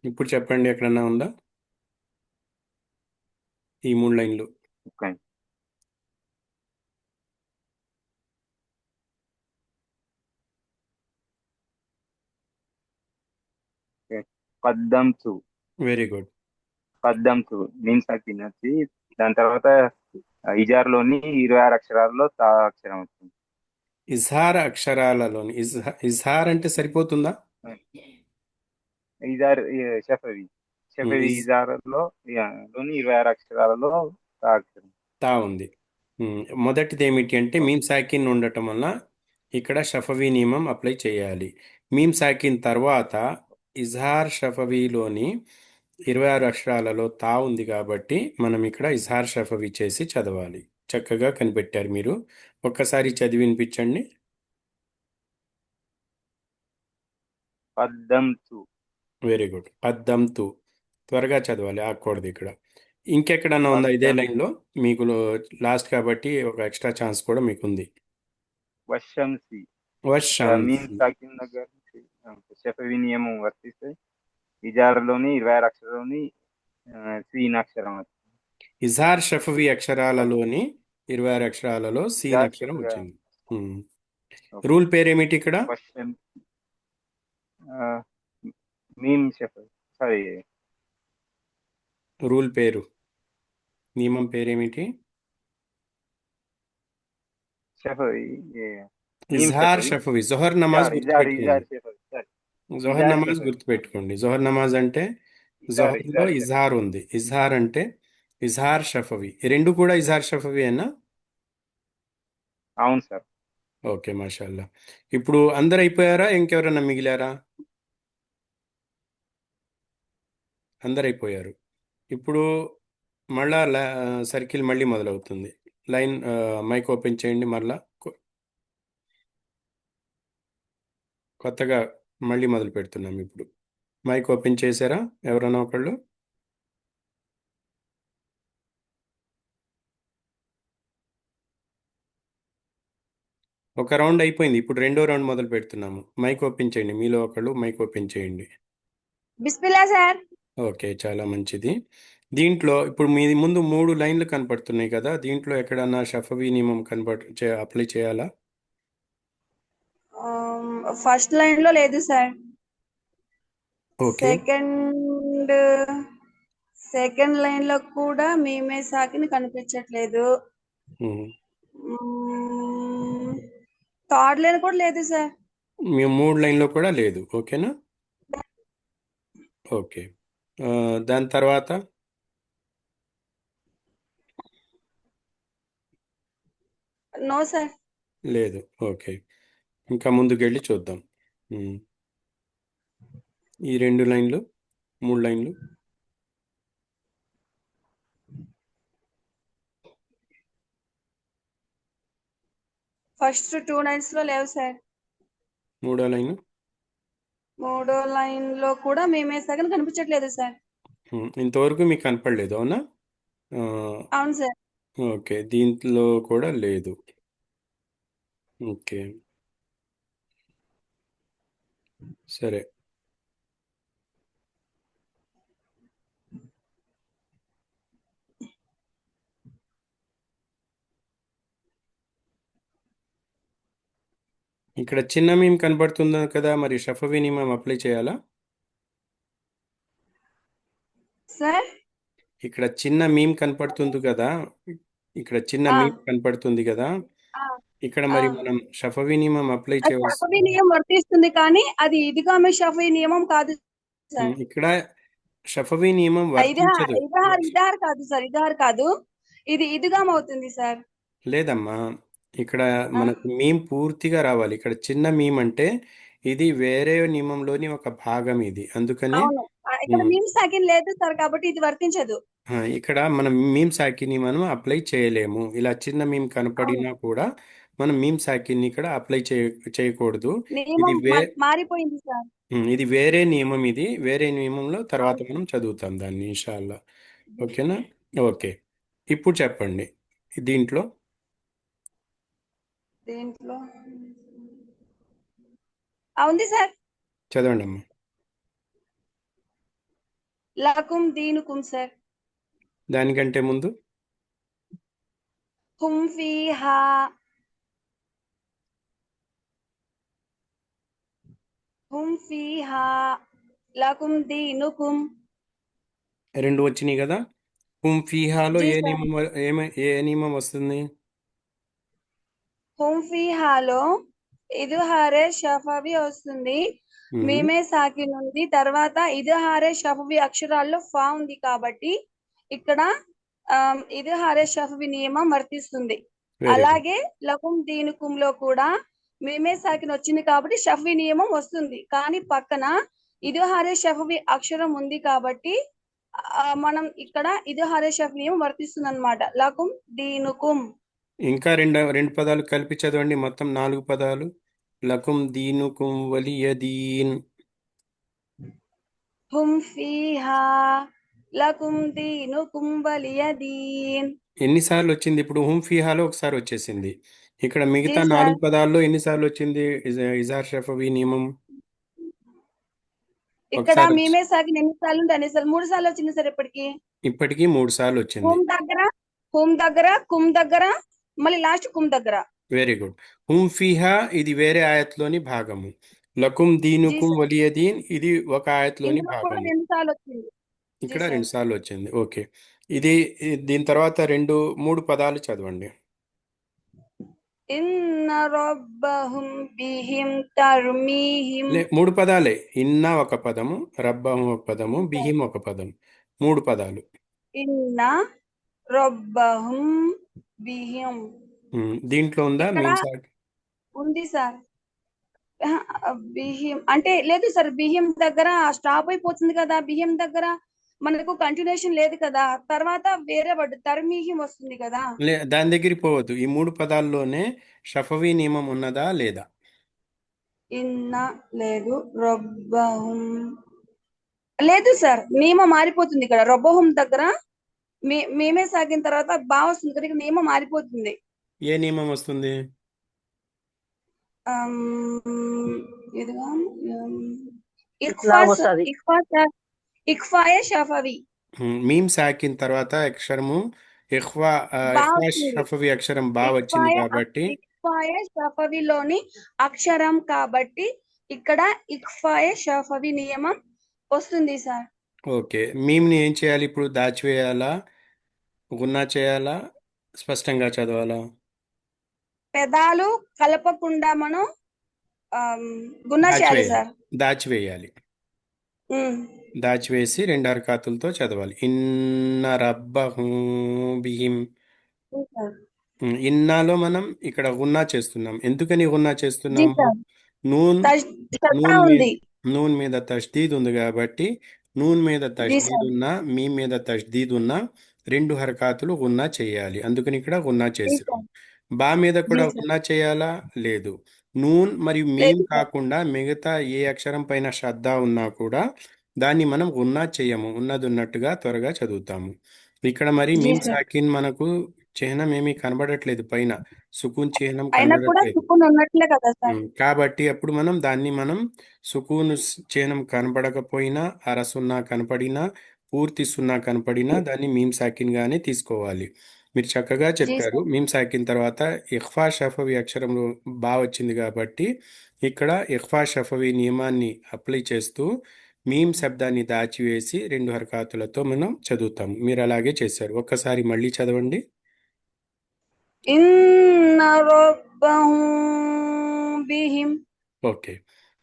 [SPEAKER 1] ఇప్పుడు చెప్పండి, ఎక్కడన్నా ఉందా ఈ 3 లైన్లు?
[SPEAKER 9] ఓకే. కద్దంతు
[SPEAKER 1] వెరీ గుడ్.
[SPEAKER 9] కద్దంతు మీమ్ సాకిన్ వచ్చి దాని తర్వాత ఇజార్లోని 26 అక్షరాల్లో తా అక్షరం వచ్చింది.
[SPEAKER 1] ఇజ్హార్ అక్షరాలలోని ఇజ్హార్ అంటే సరిపోతుందా?
[SPEAKER 9] ఇజార్ షఫవి ఇజార్లో లోని 26 అక్షరాలలో తా అక్షరం.
[SPEAKER 1] తా ఉంది. మొదటిది ఏమిటి అంటే మీమ్ సాకిన్ ఉండటం వల్ల ఇక్కడ షఫవీ నియమం అప్లై చేయాలి. మీమ్ సాకిన్ తర్వాత ఇజ్హార్ షఫవీలోని 26 అక్షరాలలో తా ఉంది కాబట్టి మనం ఇక్కడ ఇజ్హార్ షఫవీ చేసి చదవాలి. చక్కగా కనిపెట్టారు మీరు. ఒక్కసారి చదివి వినిపించండి.
[SPEAKER 9] కద్దంతు.
[SPEAKER 1] Very good. కద్దంతు. త్వరగా చదవాలి, ఆగకూడదు ఇక్కడ. ఇంకెక్కడన్నా ఉందా ఇదే లైన్లో? మీకు లాస్ట్ కాబట్టి ఒక ఎక్స్ట్రా ఛాన్స్ కూడా మీకు ఉంది.
[SPEAKER 9] వశంసి
[SPEAKER 1] వర్షం.
[SPEAKER 9] మీమ్ సాకిన్ దగ్గర షఫవి నియమం వర్తిస్తే ఇజార్లోని 26 అక్షరంలోని సీన్ అక్షరం వచ్చింది.
[SPEAKER 1] ఇజార్ షఫవి అక్షరాలలోని 26 అక్షరాలలో సీన్ అక్షరం వచ్చింది. రూల్ పేరేమిటి ఇక్కడ?
[SPEAKER 9] మీమ్ షఫవి సారీ
[SPEAKER 1] రూల్ పేరు, నియమం పేరేమిటి?
[SPEAKER 9] షఫవి
[SPEAKER 1] ఇజ్హార్ షఫవి. జొహర్ నమాజ్ గుర్తుపెట్టుకోండి. జొహర్
[SPEAKER 9] ఇజార్
[SPEAKER 1] నమాజ్
[SPEAKER 9] షఫవి.
[SPEAKER 1] గుర్తుపెట్టుకోండి. జొహర్ నమాజ్ అంటే జొహర్లో ఇజ్హార్ ఉంది. ఇజ్హార్ అంటే ఇజ్హార్ షఫవి. ఈ రెండు కూడా ఇజ్హార్ షఫవి అన్నా?
[SPEAKER 9] అవును సార్.
[SPEAKER 1] ఓకే, మాషాల్లా. ఇప్పుడు అందరు అయిపోయారా? ఇంకెవరన్నా మిగిలారా? అందరు అయిపోయారు. ఇప్పుడు మళ్ళా సర్కిల్ మళ్ళీ మొదలవుతుంది. లైన్ మైక్ ఓపెన్ చేయండి. మళ్ళా కొత్తగా మళ్ళీ మొదలు పెడుతున్నాం. ఇప్పుడు మైక్ ఓపెన్ చేశారా ఎవరన్నా ఒకళ్ళు? ఒక రౌండ్ అయిపోయింది. ఇప్పుడు రెండో రౌండ్ మొదలు పెడుతున్నాము. మైక్ ఓపెన్ చేయండి. మీలో ఒకళ్ళు మైక్ ఓపెన్ చేయండి.
[SPEAKER 5] బిస్మిల్లా సార్.
[SPEAKER 1] ఓకే, చాలా మంచిది. దీంట్లో ఇప్పుడు మీ ముందు 3 లైన్లు కనపడుతున్నాయి కదా, దీంట్లో ఎక్కడన్నా షఫవీ నియమం అప్లై చేయాలా?
[SPEAKER 5] ఫస్ట్ లైన్ లో లేదు సార్.
[SPEAKER 1] ఓకే.
[SPEAKER 5] సెకండ్ లైన్ లో కూడా మేమే సాకిని కనిపించట్లేదు. థర్డ్ లైన్ కూడా లేదు సార్.
[SPEAKER 1] మీ 3 లైన్లో కూడా లేదు. ఓకేనా? ఓకే. దాని తర్వాత
[SPEAKER 5] నో సార్.
[SPEAKER 1] లేదు. ఓకే, ఇంకా ముందుకెళ్ళి చూద్దాం. ఈ 2 లైన్లు, 3 లైన్లు.
[SPEAKER 5] ఫస్ట్ 2 లైన్స్ లో లేవు సార్.
[SPEAKER 1] మూడో
[SPEAKER 5] లైన్ లో కూడా మేమే సాకిని కనిపించట్లేదు సార్.
[SPEAKER 1] ఇంతవరకు మీకు కనపడలేదు, అవునా?
[SPEAKER 5] అవును సార్.
[SPEAKER 1] ఓకే, దీంట్లో కూడా లేదు. ఓకే, సరే. ఇక్కడ చిన్న మీమ్ కనబడుతుంది కదా, మరి షఫవీ నియమం అప్లై చేయాలా?
[SPEAKER 5] సార్
[SPEAKER 1] ఇక్కడ చిన్న మీమ్ కనపడుతుంది కదా, ఇక్కడ చిన్న మీమ్ కనపడుతుంది కదా, ఇక్కడ మరి మనం షఫవీ నియమం అప్లై చేయవలసి.
[SPEAKER 5] షఫవీ నియమం వర్తిస్తుంది కానీ అది ఇదిగామే షఫవీ నియమం కాదు సార్.
[SPEAKER 1] ఇక్కడ షఫవీ నియమం వర్తించదు.
[SPEAKER 5] ఇదహార్ కాదు సార్, ఇదహార్ కాదు, ఇది ఇదిగాం అవుతుంది సార్.
[SPEAKER 1] లేదమ్మా, ఇక్కడ మనకు మీమ్ పూర్తిగా రావాలి. ఇక్కడ చిన్న మీమ్ అంటే ఇది వేరే నియమంలోని ఒక భాగం ఇది, అందుకని
[SPEAKER 5] ఇక్కడ మీమ్ సాకిన్ లేదు సార్, కాబట్టి ఇది వర్తించదు.
[SPEAKER 1] ఇక్కడ మనం మీమ్ సాకిని మనం అప్లై చేయలేము. ఇలా చిన్న మీమ్ కనపడినా కూడా మనం మీమ్ సాకిని ఇక్కడ అప్లై చేయకూడదు. ఇది
[SPEAKER 5] మారిపోయింది సార్.
[SPEAKER 1] ఇది వేరే నియమం. ఇది వేరే నియమంలో తర్వాత మనం చదువుతాం దాన్ని ఇన్షాల్లా. ఓకేనా? ఓకే, ఇప్పుడు చెప్పండి. దీంట్లో
[SPEAKER 5] ఉంది సార్.
[SPEAKER 1] చదవండి అమ్మా.
[SPEAKER 5] లకుం దీనుకుం సార్.
[SPEAKER 1] దానికంటే ముందు
[SPEAKER 5] హుం ఫీహా. హుం ఫీహా లకుం దీనుకుం.
[SPEAKER 1] రెండు వచ్చినాయి కదా. హుమ్ ఫీహాలో
[SPEAKER 5] జీ
[SPEAKER 1] ఏ
[SPEAKER 5] సార్.
[SPEAKER 1] నియమం ఏ నియమం వస్తుంది?
[SPEAKER 5] హుం ఫీహాలో ఇదుహారే షఫవి వస్తుంది.
[SPEAKER 1] మ్మ్.
[SPEAKER 5] మేమే సాకిన్ ఉంది. తర్వాత ఇదుహారే షఫవి అక్షరాల్లో ఫా ఉంది కాబట్టి ఇక్కడ ఇదుహారే షఫవి నియమం వర్తిస్తుంది.
[SPEAKER 1] Very good.
[SPEAKER 5] అలాగే లకుం దీనుకుంలో కూడా మేమే సాకిన్ వచ్చింది కాబట్టి షఫవి నియమం వస్తుంది. కానీ పక్కన ఇదుహారే షఫవి అక్షరం ఉంది కాబట్టి మనం ఇక్కడ ఇదుహారే షఫ్ నియమం వర్తిస్తుంది అనమాట. లకుం దీనుకుం.
[SPEAKER 1] ఇంకా రెండు పదాలు కలిపి చదవండి. మొత్తం 4 పదాలు. లకుం దీనుకుం వలియదీన్.
[SPEAKER 5] హుం ఫీహా లకుం దీనుకుం వలియదీన్.
[SPEAKER 1] ఎన్నిసార్లు వచ్చింది ఇప్పుడు? హుమ్ ఫీహాలో ఒకసారి వచ్చేసింది. ఇక్కడ
[SPEAKER 5] జీ
[SPEAKER 1] మిగతా
[SPEAKER 5] సార్.
[SPEAKER 1] 4 పదాల్లో ఎన్నిసార్లు వచ్చింది ఇజార్ షఫవి నియమం?
[SPEAKER 5] ఇక్కడ
[SPEAKER 1] ఒకసారి
[SPEAKER 5] మేమే సాకిన్ ఎన్నిసార్లు ఉంటే అన్నిసార్లు 3 సార్లు వచ్చింది సార్ ఇప్పటికి.
[SPEAKER 1] ఇప్పటికీ 3 సార్లు వచ్చింది.
[SPEAKER 5] హుం దగ్గర కుం దగ్గర మళ్ళీ లాస్ట్ కుం దగ్గర.
[SPEAKER 1] Very good. హుమ్ ఫీహా ఇది వేరే ఆయత్లోని భాగము. లకుం
[SPEAKER 5] జీ
[SPEAKER 1] దీనుకుం
[SPEAKER 5] సార్.
[SPEAKER 1] వలియదీన్ ఇది ఒక ఆయత్లోని
[SPEAKER 5] ఇందులో కూడా
[SPEAKER 1] భాగము.
[SPEAKER 5] 2 సార్లు వచ్చింది. జీ
[SPEAKER 1] ఇక్కడ
[SPEAKER 5] సార్.
[SPEAKER 1] 2 సార్లు వచ్చింది. ఓకే. దీని తర్వాత 3 పదాలు చదవండి.
[SPEAKER 5] ఇన్న రబ్బహుం బిహిం తర్మీహిం.
[SPEAKER 1] 3 పదాలే. ఇన్న ఒక పదము, రబ్బహం ఒక పదము, బిహిం ఒక పదం. 3 పదాలు.
[SPEAKER 5] ఇన్న రబ్బహుం బిహిం.
[SPEAKER 1] దీంట్లో ఉందా
[SPEAKER 5] ఇక్కడ
[SPEAKER 1] మీమ్ సార్?
[SPEAKER 5] ఉంది సార్. బిహిం అంటే లేదు సార్. బిహిం దగ్గర స్టాప్ అయిపోతుంది కదా. బిహిం దగ్గర మనకు కంటిన్యూషన్ లేదు కదా. తర్వాత వేరే వర్డ్ తర్మీహిం వస్తుంది కదా.
[SPEAKER 1] దాని దగ్గరికి పోవద్దు. ఈ 3 పదాల్లోనే షఫవీ నియమం ఉన్నదా లేదా?
[SPEAKER 5] ఇన్న లేదు. రబ్బహుం లేదు సార్. నియమం మారిపోతుంది ఇక్కడ. రబ్బహుం దగ్గర మేమే సాగిన తర్వాత బా వస్తుంది కదా. ఇక్కడ నియమం మారిపోతుంది.
[SPEAKER 1] ఏ నియమం వస్తుంది?
[SPEAKER 5] ఇదిగా
[SPEAKER 4] ఇట్లా వస్తది.
[SPEAKER 5] ఇఖ్ఫాయే షఫవి.
[SPEAKER 1] మీమ్ సాకిన్ తర్వాత అక్షరము ఇఖ్వా
[SPEAKER 5] బా
[SPEAKER 1] ఇఖ్వా
[SPEAKER 5] వస్తుంది.
[SPEAKER 1] షఫవి అక్షరం బా వచ్చింది కాబట్టి
[SPEAKER 5] ఇఖ్ఫాయే షఫవిలోని అక్షరం కాబట్టి ఇక్కడ ఇఖ్ఫాయే షఫవి నియమం వస్తుంది సార్.
[SPEAKER 1] ఓకే. మీమ్ని ఏం చేయాలి ఇప్పుడు? దాచివేయాలా, గున్నా చేయాలా, స్పష్టంగా చదవాలా?
[SPEAKER 5] పెదాలు కలపకుండా మనం గున్నా చేయాలి సార్.
[SPEAKER 1] దాచివేయాలి. దాచివేసి 2 హర్కాతులతో చదవాలి. ఇన్న రబ్బహు బిహిం. ఇన్నాలో మనం ఇక్కడ గున్నా చేస్తున్నాం. ఎందుకని గున్నా చేస్తున్నాము? నూన్ మీద తష్దీద్ ఉంది కాబట్టి నూన్ మీద తష్దీద్ ఉన్నా మీ మీద తష్దీద్ ఉన్నా 2 హర్కాతులు గున్నా చేయాలి. అందుకని ఇక్కడ గున్నా చేసాం. బా మీద కూడా గున్నా చేయాలా? లేదు. నూన్ మరియు మీమ్ కాకుండా మిగతా ఏ అక్షరం పైన శ్రద్ధ ఉన్నా కూడా దాన్ని మనం గున్నా చేయము. ఉన్నది ఉన్నట్టుగా త్వరగా చదువుతాము. ఇక్కడ మరి మీమ్ సాకిన్ మనకు చిహ్నం ఏమీ కనబడట్లేదు. పైన సుకూన్ చిహ్నం కనబడట్లేదు. కాబట్టి అప్పుడు మనం సుకూన్ చిహ్నం కనపడకపోయినా, అరసున్నా కనపడినా, పూర్తి సున్నా కనపడినా దాన్ని మీమ్ సాకిన్ గానే తీసుకోవాలి. మీరు చక్కగా చెప్పారు. మీమ్ సాకిన్ తర్వాత ఇఖ్ఫా షఫవి అక్షరంలో బా వచ్చింది కాబట్టి ఇక్కడ ఇఖ్ఫా షఫవి నియమాన్ని అప్లై చేస్తూ మీమ్ శబ్దాన్ని దాచివేసి 2 హర్కాతులతో మనం చదువుతాం. మీరు అలాగే చేశారు. ఒక్కసారి మళ్ళీ చదవండి.
[SPEAKER 5] ఇన్న రబ్బహుం బిహిం.
[SPEAKER 1] ఓకే.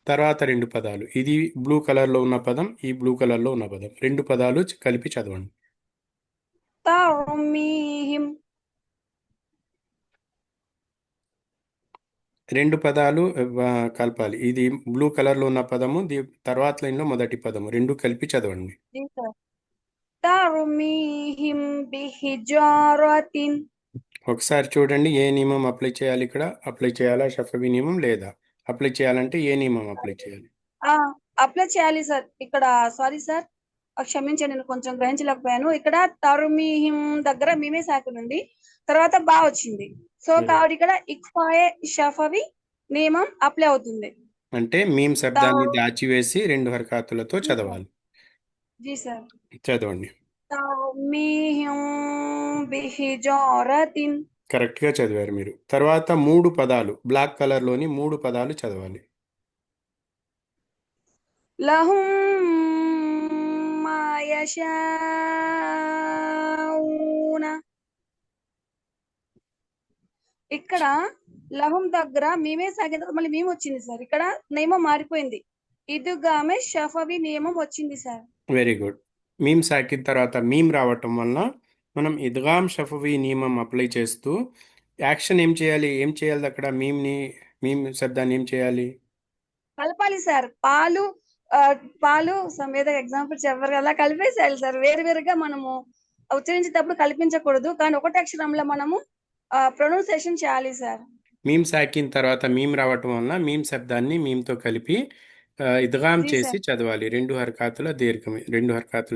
[SPEAKER 1] తర్వాత 2 పదాలు. ఇది బ్లూ కలర్లో ఉన్న పదం, ఈ బ్లూ కలర్లో ఉన్న పదం. 2 పదాలు కలిపి చదవండి.
[SPEAKER 5] తర్మీహిం.
[SPEAKER 1] 2 పదాలు కలపాలి. ఇది బ్లూ కలర్లో ఉన్న పదము, తర్వాత లైన్లో మొదటి పదము. 2 కలిపి చదవండి.
[SPEAKER 5] తర్మీహిం బిహిజారతిన్.
[SPEAKER 1] ఒకసారి చూడండి ఏ నియమం అప్లై చేయాలి. ఇక్కడ అప్లై చేయాలా షఫవి నియమం లేదా? అప్లై చేయాలంటే ఏ నియమం అప్లై చేయాలి?
[SPEAKER 5] అప్లై చేయాలి సార్. ఇక్కడ సారీ సార్, క్షమించండి, నేను కొంచెం గ్రహించలేకపోయాను. ఇక్కడ తర్మీహిం దగ్గర మేమే సాకిన్ ఉంది, తర్వాత బా వచ్చింది. సో కాబట్టి ఇక్కడ ఇక్ఫాయే షఫవి నియమం అప్లై అవుతుంది.
[SPEAKER 1] అంటే మీమ్ శబ్దాన్ని దాచివేసి రెండు హర్కాతులతో చదవాలి.
[SPEAKER 5] जी सर
[SPEAKER 1] చదవండి.
[SPEAKER 5] తర్మీహిం బిహిజారతిన్
[SPEAKER 1] కరెక్ట్గా చదివారు మీరు. తర్వాత 3 పదాలు బ్లాక్ కలర్లోని 3 పదాలు చదవాలి.
[SPEAKER 5] లహుం మా యషాఊన. ఇక్కడ లహుం దగ్గర మేమే సాగిన తర్వాత మళ్ళీ మేము వచ్చింది సార్. ఇక్కడ నియమం మారిపోయింది. ఇదుగామే షఫవి నియమం వచ్చింది సార్.
[SPEAKER 1] Very good. మీమ్ సాకిన తర్వాత మీమ్ రావటం వలన మనం ఇద్గామ్ షఫవీ నియమం అప్లై చేస్తూ యాక్షన్ ఏం చేయాలి అక్కడ మీమ్ శబ్దాన్ని ఏం చేయాలి?
[SPEAKER 5] కలపాలి సార్. పాలు పాలు ఏదో ఎగ్జాంపుల్ చెప్పారు కదా, కలిపేసేయాలి సార్. వేరువేరుగా మనము ఉచ్చరించేటప్పుడు కల్పించకూడదు, కానీ ఒకటి అక్షరంలో మనము ప్రొనౌన్సియేషన్ చేయాలి సార్.
[SPEAKER 1] మీమ్ సాకిన తర్వాత మీమ్ రావటం వలన మీమ్ శబ్దాన్ని మీమ్తో కలిపి ఇద్గామ్
[SPEAKER 5] జీ
[SPEAKER 1] చేసి
[SPEAKER 5] సార్.
[SPEAKER 1] చదవాలి. రెండు హర్కాతుల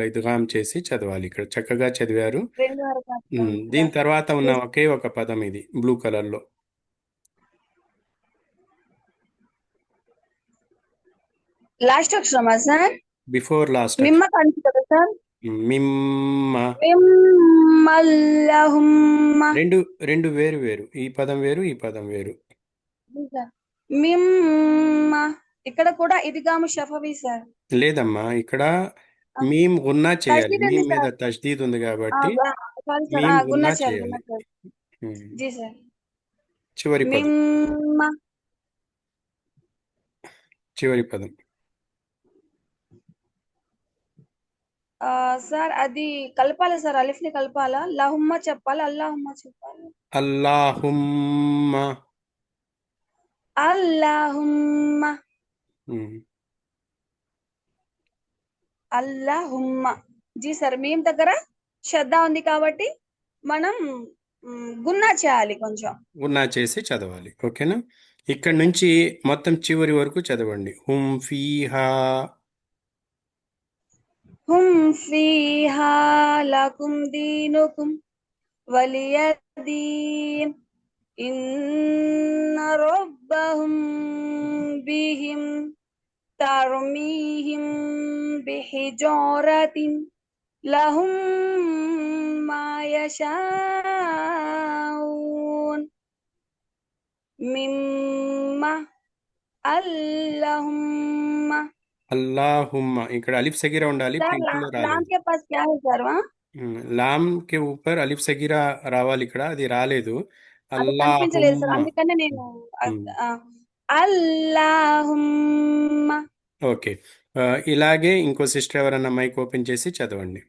[SPEAKER 1] ఇద్గామ్ చేసి చదవాలి. ఇక్కడ చక్కగా చదివారు.
[SPEAKER 5] 2 హరకాతులు
[SPEAKER 1] దీని
[SPEAKER 5] సార్.
[SPEAKER 1] తర్వాత ఉన్న ఒకే ఒక పదం ఇది బ్లూ కలర్లో.
[SPEAKER 5] లాస్ట్ అక్షరమా సార్?
[SPEAKER 1] బిఫోర్ లాస్ట్
[SPEAKER 5] మిమ్మ కంచి కదా సార్?
[SPEAKER 1] మిమ్మ.
[SPEAKER 5] మిమ్మల్లహుమ్మ.
[SPEAKER 1] రెండు వేరు వేరు. ఈ పదం వేరు, ఈ పదం వేరు.
[SPEAKER 5] G sir. మిమ్మ ఇక్కడ కూడా ఇదిగాము షఫవి సార్.
[SPEAKER 1] లేదమ్మా, ఇక్కడ మీమ్ గున్నా చేయాలి.
[SPEAKER 5] తస్దీద్ ఉంది
[SPEAKER 1] మీమ్ మీద
[SPEAKER 5] సార్.
[SPEAKER 1] తష్దీద్ ఉంది కాబట్టి
[SPEAKER 5] సారీ సార్,
[SPEAKER 1] మీమ్
[SPEAKER 5] గున్నా
[SPEAKER 1] గున్నా
[SPEAKER 5] చేయాలి,
[SPEAKER 1] చేయాలి.
[SPEAKER 5] గున్నా చేయాలి. జీ సార్.
[SPEAKER 1] చివరి పదం.
[SPEAKER 5] మిమ్మ
[SPEAKER 1] చివరి పదం
[SPEAKER 5] సార్ అది కలపాలి సార్. అలిఫ్ ని కలపాలా? లహుమ్మ చెప్పాలి, అల్లాహుమ్మ చెప్పాలి.
[SPEAKER 1] అల్లాహుమ్మ.
[SPEAKER 5] అల్లాహుమ్మ
[SPEAKER 1] ఉమ్.
[SPEAKER 5] అల్లాహుమ్మ. జీ సార్. మేము దగ్గర శ్రద్ధ ఉంది కాబట్టి మనం గున్నా చేయాలి కొంచెం.
[SPEAKER 1] గున్నా చేసి చదవాలి. ఓకేనా? ఇక్కడ నుంచి మొత్తం చివరి వరకు చదవండి. హుమ్ ఫీహా.
[SPEAKER 5] హుమ్ ఫీహా లకుం దీనుకుం వలియదీన్ ఇన్న రబ్బహుం బిహిం తర్మీహిం బిహిజారతిన్ లహుం మా యషాఊన్ మిమ్మ అల్లహుమ్మ.
[SPEAKER 1] అల్లాహుమ్మ. ఇక్కడ అలిఫ్ సగీరా ఉండాలి,
[SPEAKER 5] सर
[SPEAKER 1] ప్రింట్లో
[SPEAKER 5] लाम
[SPEAKER 1] రాలేదు.
[SPEAKER 5] के पास क्या है सर? वहाँ
[SPEAKER 1] లామ్ కే ఊపర్ అలిఫ్ సగీరా రావాలి, ఇక్కడ అది రాలేదు.
[SPEAKER 5] అది కనిపించలేదు సార్,
[SPEAKER 1] అల్లాహుమ్మ.
[SPEAKER 5] అందుకనే నేను
[SPEAKER 1] ఉమ్.
[SPEAKER 5] అల్లాహుమ్మ.
[SPEAKER 1] ఓకే. ఇలాగే ఇంకో సిస్టర్ ఎవరన్నా మైక్ ఓపెన్ చేసి చదవండి.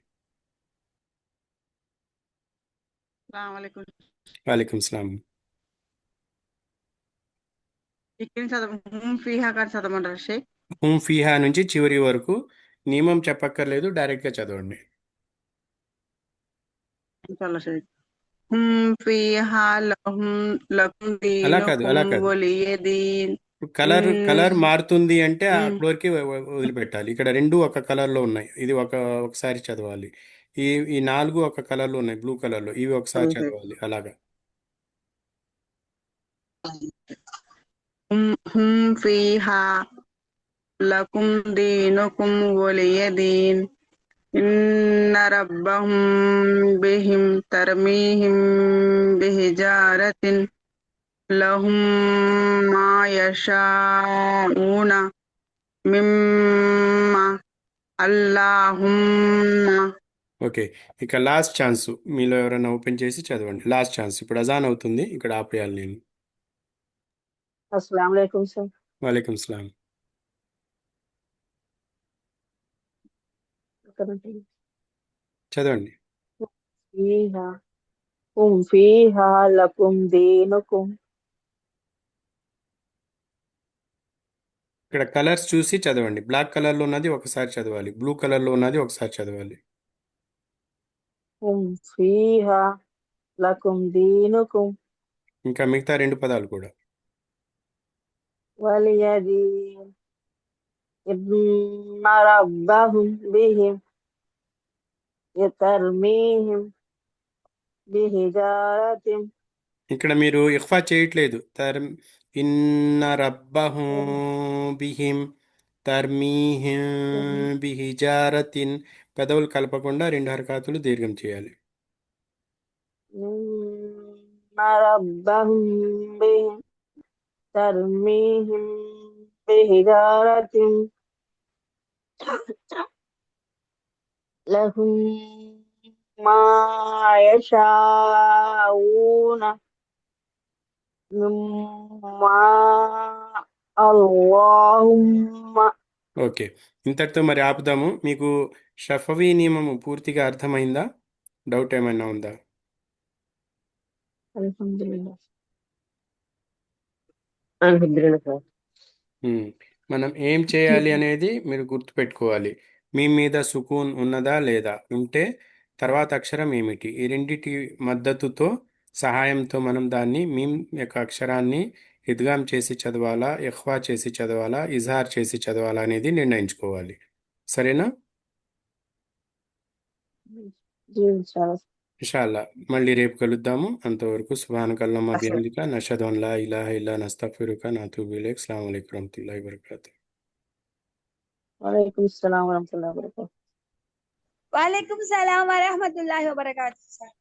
[SPEAKER 3] అస్సలాముఅలైకుం.
[SPEAKER 1] వాలేకుం సలాం.
[SPEAKER 3] ఇక్కడ హుమ్ ఫీహా కానీ చదవమంటారా షేక్?
[SPEAKER 1] హుమ్ ఫీహా నుంచి చివరి వరకు నియమం చెప్పక్కర్లేదు, డైరెక్ట్గా చదవండి.
[SPEAKER 3] చాలా షేక్. హుమ్ ఫీహా లకుం
[SPEAKER 1] అలా కాదు
[SPEAKER 3] దీనుకుం వలియదీన్.
[SPEAKER 1] కలర్ మారుతుంది అంటే
[SPEAKER 3] మ్మ్.
[SPEAKER 1] అక్కడి వరకే వదిలిపెట్టాలి. ఇక్కడ రెండు ఒక కలర్లో ఉన్నాయి, ఇది ఒకసారి చదవాలి. ఈ 4 ఒక కలర్లో ఉన్నాయి, బ్లూ కలర్లో. ఇవి ఒకసారి
[SPEAKER 3] సరే షేక్.
[SPEAKER 1] చదవాలి అలాగా.
[SPEAKER 3] హుమ్ ఫీహా లకుం దీనుకుం వలియదీన్ ఇన్న రబ్బహుం బిహిం తర్మీహిం బిహిజారతిన్ లహుం మా యషాఊన మిమ్మ అల్లాహుమ్మ.
[SPEAKER 1] ఓకే. ఇక లాస్ట్ ఛాన్స్, మీలో ఎవరైనా ఓపెన్ చేసి చదవండి. Last chance. ఇప్పుడు అజాన్ అవుతుంది, ఇక్కడ ఆపేయాలి నేను.
[SPEAKER 4] अस्सलाम वालेकुम सर।
[SPEAKER 1] వాలేకుం సలాం. చదవండి.
[SPEAKER 4] फीहा हुम फीहा लकुम दीनुकुम।
[SPEAKER 1] ఇక్కడ కలర్స్ చూసి చదవండి. బ్లాక్ కలర్లో ఉన్నది ఒకసారి చదవాలి, బ్లూ కలర్లో ఉన్నది ఒకసారి చదవాలి.
[SPEAKER 4] हुम फीहा लकुम दीनुकुम
[SPEAKER 1] ఇంకా మిగతా 2 పదాలు కూడా.
[SPEAKER 4] वलियदीन इन्न रब्बहुम बिहिम यतर्मीहिम बिहिजारतिन।
[SPEAKER 1] ఇక్కడ మీరు ఇఖ్ఫా చేయట్లేదు. ఇన్న రబ్బహుం బిహిం తర్మీహిం బిహిజారతిన్. పెదవులు కలపకుండా 2 హరకాతులు దీర్ఘం చేయాలి.
[SPEAKER 6] ربهم بهم ترميهم بحجارة لهم ما يشاءون مما اللهم.
[SPEAKER 1] ఓకే, ఇంతటితో మరి ఆపుదాము. మీకు షఫవీ నియమము పూర్తిగా అర్థమైందా? డౌట్ ఏమైనా ఉందా?
[SPEAKER 6] అల్హమ్దులిల్లాహ్. అల్హమ్దులిల్లాహ్ సార్.
[SPEAKER 1] మనం ఏం చేయాలి అనేది మీరు గుర్తుపెట్టుకోవాలి. మీ మీద సుకూన్ ఉన్నదా లేదా, ఉంటే తర్వాత అక్షరం ఏమిటి, ఈ రెండిటి మద్దతుతో సహాయంతో మనం దాన్ని మీమ్ యొక్క అక్షరాన్ని ఇద్గామ్ చేసి చదవాలా, ఇఖ్వా చేసి చదవాలా, ఇజహార్ చేసి చదవాలా అనేది నిర్ణయించుకోవాలి. సరేనా?
[SPEAKER 6] జీ ఇన్షాల్లాహ్.
[SPEAKER 1] ఇన్షాల్లా మళ్ళీ రేపు కలుద్దాము. అంతవరకు సుబ్హానకల్లాహుమ్మ బిహమ్దిక నషహదు అన్ లా ఇలాహ ఇల్లా నస్తగ్ఫిరుక నతూబు ఇలైక్. అస్సలాము అలైకుం వరహ్మతుల్లాహి వబరకాతుహు.
[SPEAKER 6] వాలైకుం అస్సలాం వరహ్మతుల్లాహి వబరకాతుహు.
[SPEAKER 5] వాలేకుమ్ సలాం వరహమతుల్లాహి వబరకాతుహు సార్.